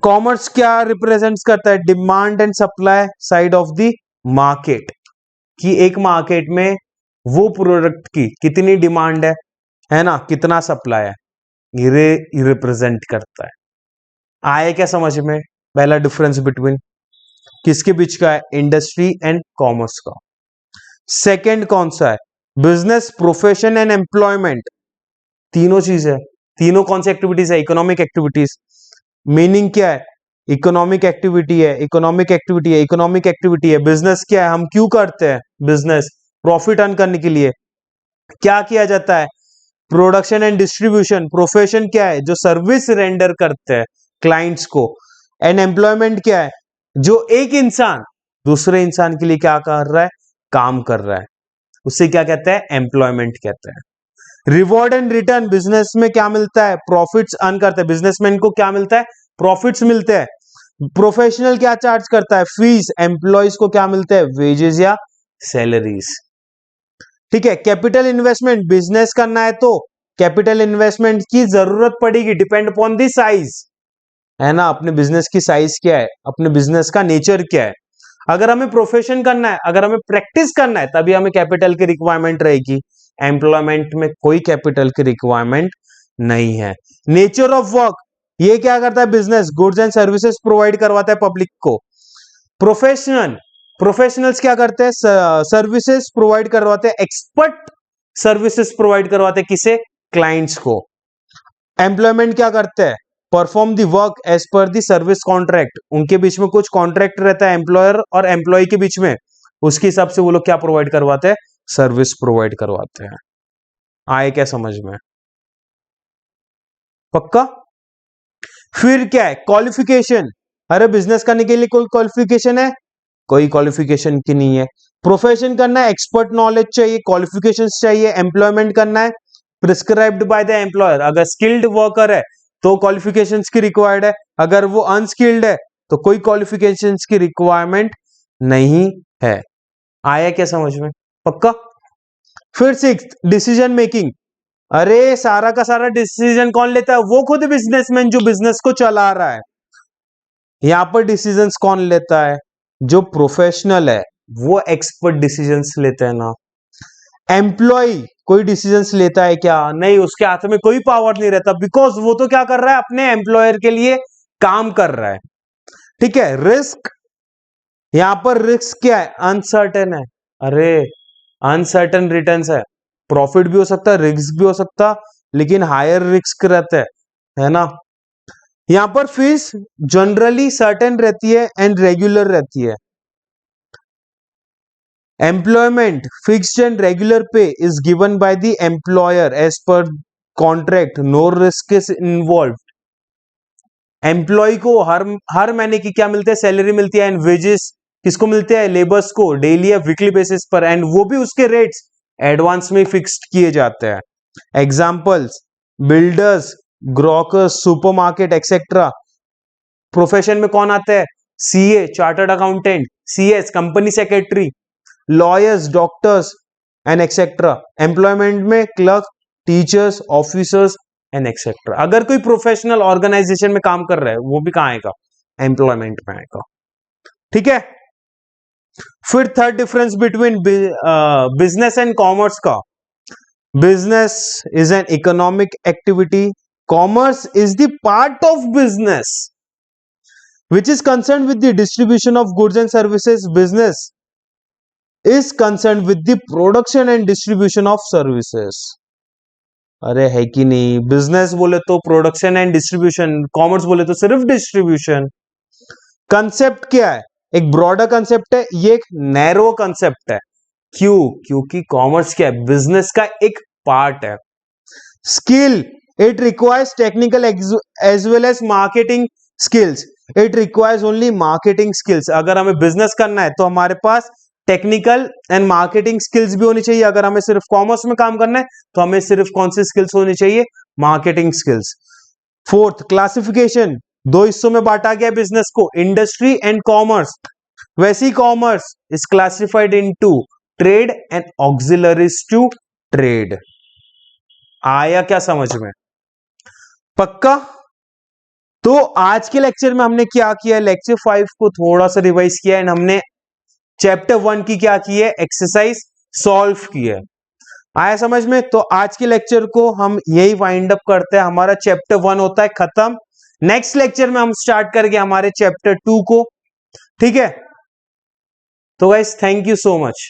कॉमर्स क्या रिप्रेजेंट्स करता है? Demand and supply side of the market, कि एक मार्केट में वो प्रोडक्ट की कितनी डिमांड है ना, कितना सप्लाई है, ये रिप्रेजेंट करता है। आए क्या समझ में? पहला डिफरेंस बिटवीन किसके बीच का है? इंडस्ट्री एंड कॉमर्स का। सेकंड कौन सा है? Business, profession and employment. तीनों चीज है, तीनों कौन सी एक्टिविटीज है? Economic activities. मीनिंग क्या है? इकोनॉमिक एक्टिविटी है, इकोनॉमिक एक्टिविटी है, इकोनॉमिक एक्टिविटी है। बिजनेस क्या है? हम क्यों करते हैं बिजनेस? प्रॉफिट अर्न करने के लिए। क्या किया जाता है? Production and distribution. प्रोफेशन क्या है? जो सर्विस रेंडर करते हैं क्लाइंट्स को। एंड एम्प्लॉयमेंट क्या है? जो एक इंसान दूसरे इंसान के लिए क्या कर रहा है? काम कर रहा है, उसे क्या कहते हैं? एम्प्लॉयमेंट कहते हैं। Reward and return. बिजनेस में क्या मिलता है? प्रॉफिट्स अर्न करते हैं। बिजनेसमैन को क्या मिलता है? प्रॉफिट्स मिलते हैं। प्रोफेशनल क्या चार्ज करता है? फीस। एम्प्लॉयज को क्या मिलते हैं? वेजेस या सैलरीज। ठीक है, कैपिटल इन्वेस्टमेंट। बिजनेस करना है तो कैपिटल इन्वेस्टमेंट की जरूरत पड़ेगी, डिपेंड अपॉन दी साइज, है ना? अपने बिजनेस की साइज क्या है, अपने बिजनेस का नेचर क्या है। अगर हमें प्रोफेशन करना है, अगर हमें प्रैक्टिस करना है, तभी हमें कैपिटल की रिक्वायरमेंट रहेगी। एम्प्लॉयमेंट में कोई कैपिटल की रिक्वायरमेंट नहीं है। नेचर ऑफ वर्क, ये क्या करता है? Business goods and services provide करवाता है पब्लिक को। प्रोफेशनल, प्रोफेशनल्स क्या करते हैं? सर्विसेज प्रोवाइड करवाते हैं, एक्सपर्ट सर्विसेज प्रोवाइड करवाते हैं किसे? क्लाइंट्स को। एम्प्लॉयमेंट क्या करते हैं? Perform the work as per the service contract. उनके बीच में कुछ कॉन्ट्रैक्ट रहता है एम्प्लॉयर और एम्प्लॉय के बीच में, उसके हिसाब से वो लोग क्या प्रोवाइड करवाते हैं? सर्विस प्रोवाइड करवाते हैं। आए क्या समझ में? पक्का? फिर क्या है? क्वालिफिकेशन। अरे बिजनेस करने के लिए कोई क्वालिफिकेशन है? कोई क्वालिफिकेशन की नहीं है। प्रोफेशन करना है, एक्सपर्ट नॉलेज चाहिए, क्वालिफिकेशंस चाहिए। एम्प्लॉयमेंट करना है, प्रिस्क्राइब्ड बाय द एम्प्लॉयर। अगर स्किल्ड वर्कर है तो क्वालिफिकेशंस की रिक्वायर्ड है, अगर वो अनस्किल्ड है तो कोई क्वालिफिकेशंस की रिक्वायरमेंट नहीं है। आया क्या समझ में? पक्का? फिर सिक्स्थ, डिसीजन मेकिंग। अरे सारा का सारा डिसीजन कौन लेता है? वो खुद बिजनेसमैन जो बिजनेस को चला रहा है। यहां पर डिसीजंस कौन लेता है? जो प्रोफेशनल है वो एक्सपर्ट डिसीजंस लेते हैं ना। एम्प्लॉय कोई डिसीजंस लेता है क्या? नहीं, उसके हाथ में कोई पावर नहीं रहता, बिकॉज वो तो क्या कर रहा है, अपने एम्प्लॉयर के लिए काम कर रहा है। ठीक है। रिस्क, यहां पर रिस्क क्या है? अनसर्टेन है। अरे अनसर्टेन रिटर्न्स है, प्रॉफिट भी हो सकता है, रिस्क भी हो सकता, लेकिन हायर रिस्क रहता है ना। यहां पर फीस जनरली सर्टेन रहती है एंड रेगुलर रहती है। Employment fixed and regular pay is given by the employer as per contract, no risk is involve. Employ को हर महीने की क्या मिलते हैं? सैलरी मिलती है, एंड वेजेस किसको मिलते हैं? लेबर्स को, डेली या वीकली बेसिस पर, एंड वो भी उसके रेट्स एडवांस में फिक्स्ड किए जाते हैं। Examples, builders, grocers, supermarket etcetera. Profession में कौन आता है? CA, chartered accountant, CS, company secretary, lawyers, doctors and etcetera. Employment में clerk, teachers, officers and etcetera. अगर कोई प्रोफेशनल ऑर्गेनाइजेशन में काम कर रहा है, वो भी कहां आएगा? एम्प्लॉयमेंट में आएगा। ठीक है। फिर third difference between business and commerce का। Business is an economic activity, commerce is the part of business which is concerned with the distribution of goods and services. Business is concerned with the production and distribution of services. अरे है कि नहीं? Business बोले तो production and distribution, commerce बोले तो सिर्फ distribution. Concept क्या है? एक ब्रॉडर कंसेप्ट है, ये एक नैरो कंसेप्ट है। क्यों? क्योंकि कॉमर्स क्या है? बिजनेस का एक पार्ट है। Skill, it requires technical as well as marketing skills. It requires only marketing skills. अगर हमें बिजनेस करना है तो हमारे पास टेक्निकल एंड मार्केटिंग स्किल्स भी होनी चाहिए। अगर हमें सिर्फ कॉमर्स में काम करना है तो हमें सिर्फ कौन सी स्किल्स होनी चाहिए? Marketing skills. फोर्थ, क्लासिफिकेशन, दो हिस्सों में बांटा गया बिजनेस को, इंडस्ट्री एंड कॉमर्स। वैसे ही commerce is classified into trade and auxiliaries to trade. आया क्या समझ में? पक्का? तो आज के लेक्चर में हमने क्या किया? लेक्चर 5 को थोड़ा सा रिवाइज किया एंड हमने चैप्टर 1 की क्या की है? एक्सरसाइज सॉल्व की है। आया समझ में? तो आज के लेक्चर को हम यही वाइंड अप करते हैं। हमारा चैप्टर 1 होता है खत्म। नेक्स्ट लेक्चर में हम स्टार्ट करेंगे हमारे चैप्टर 2 को। ठीक है। तो guys, thank you so much.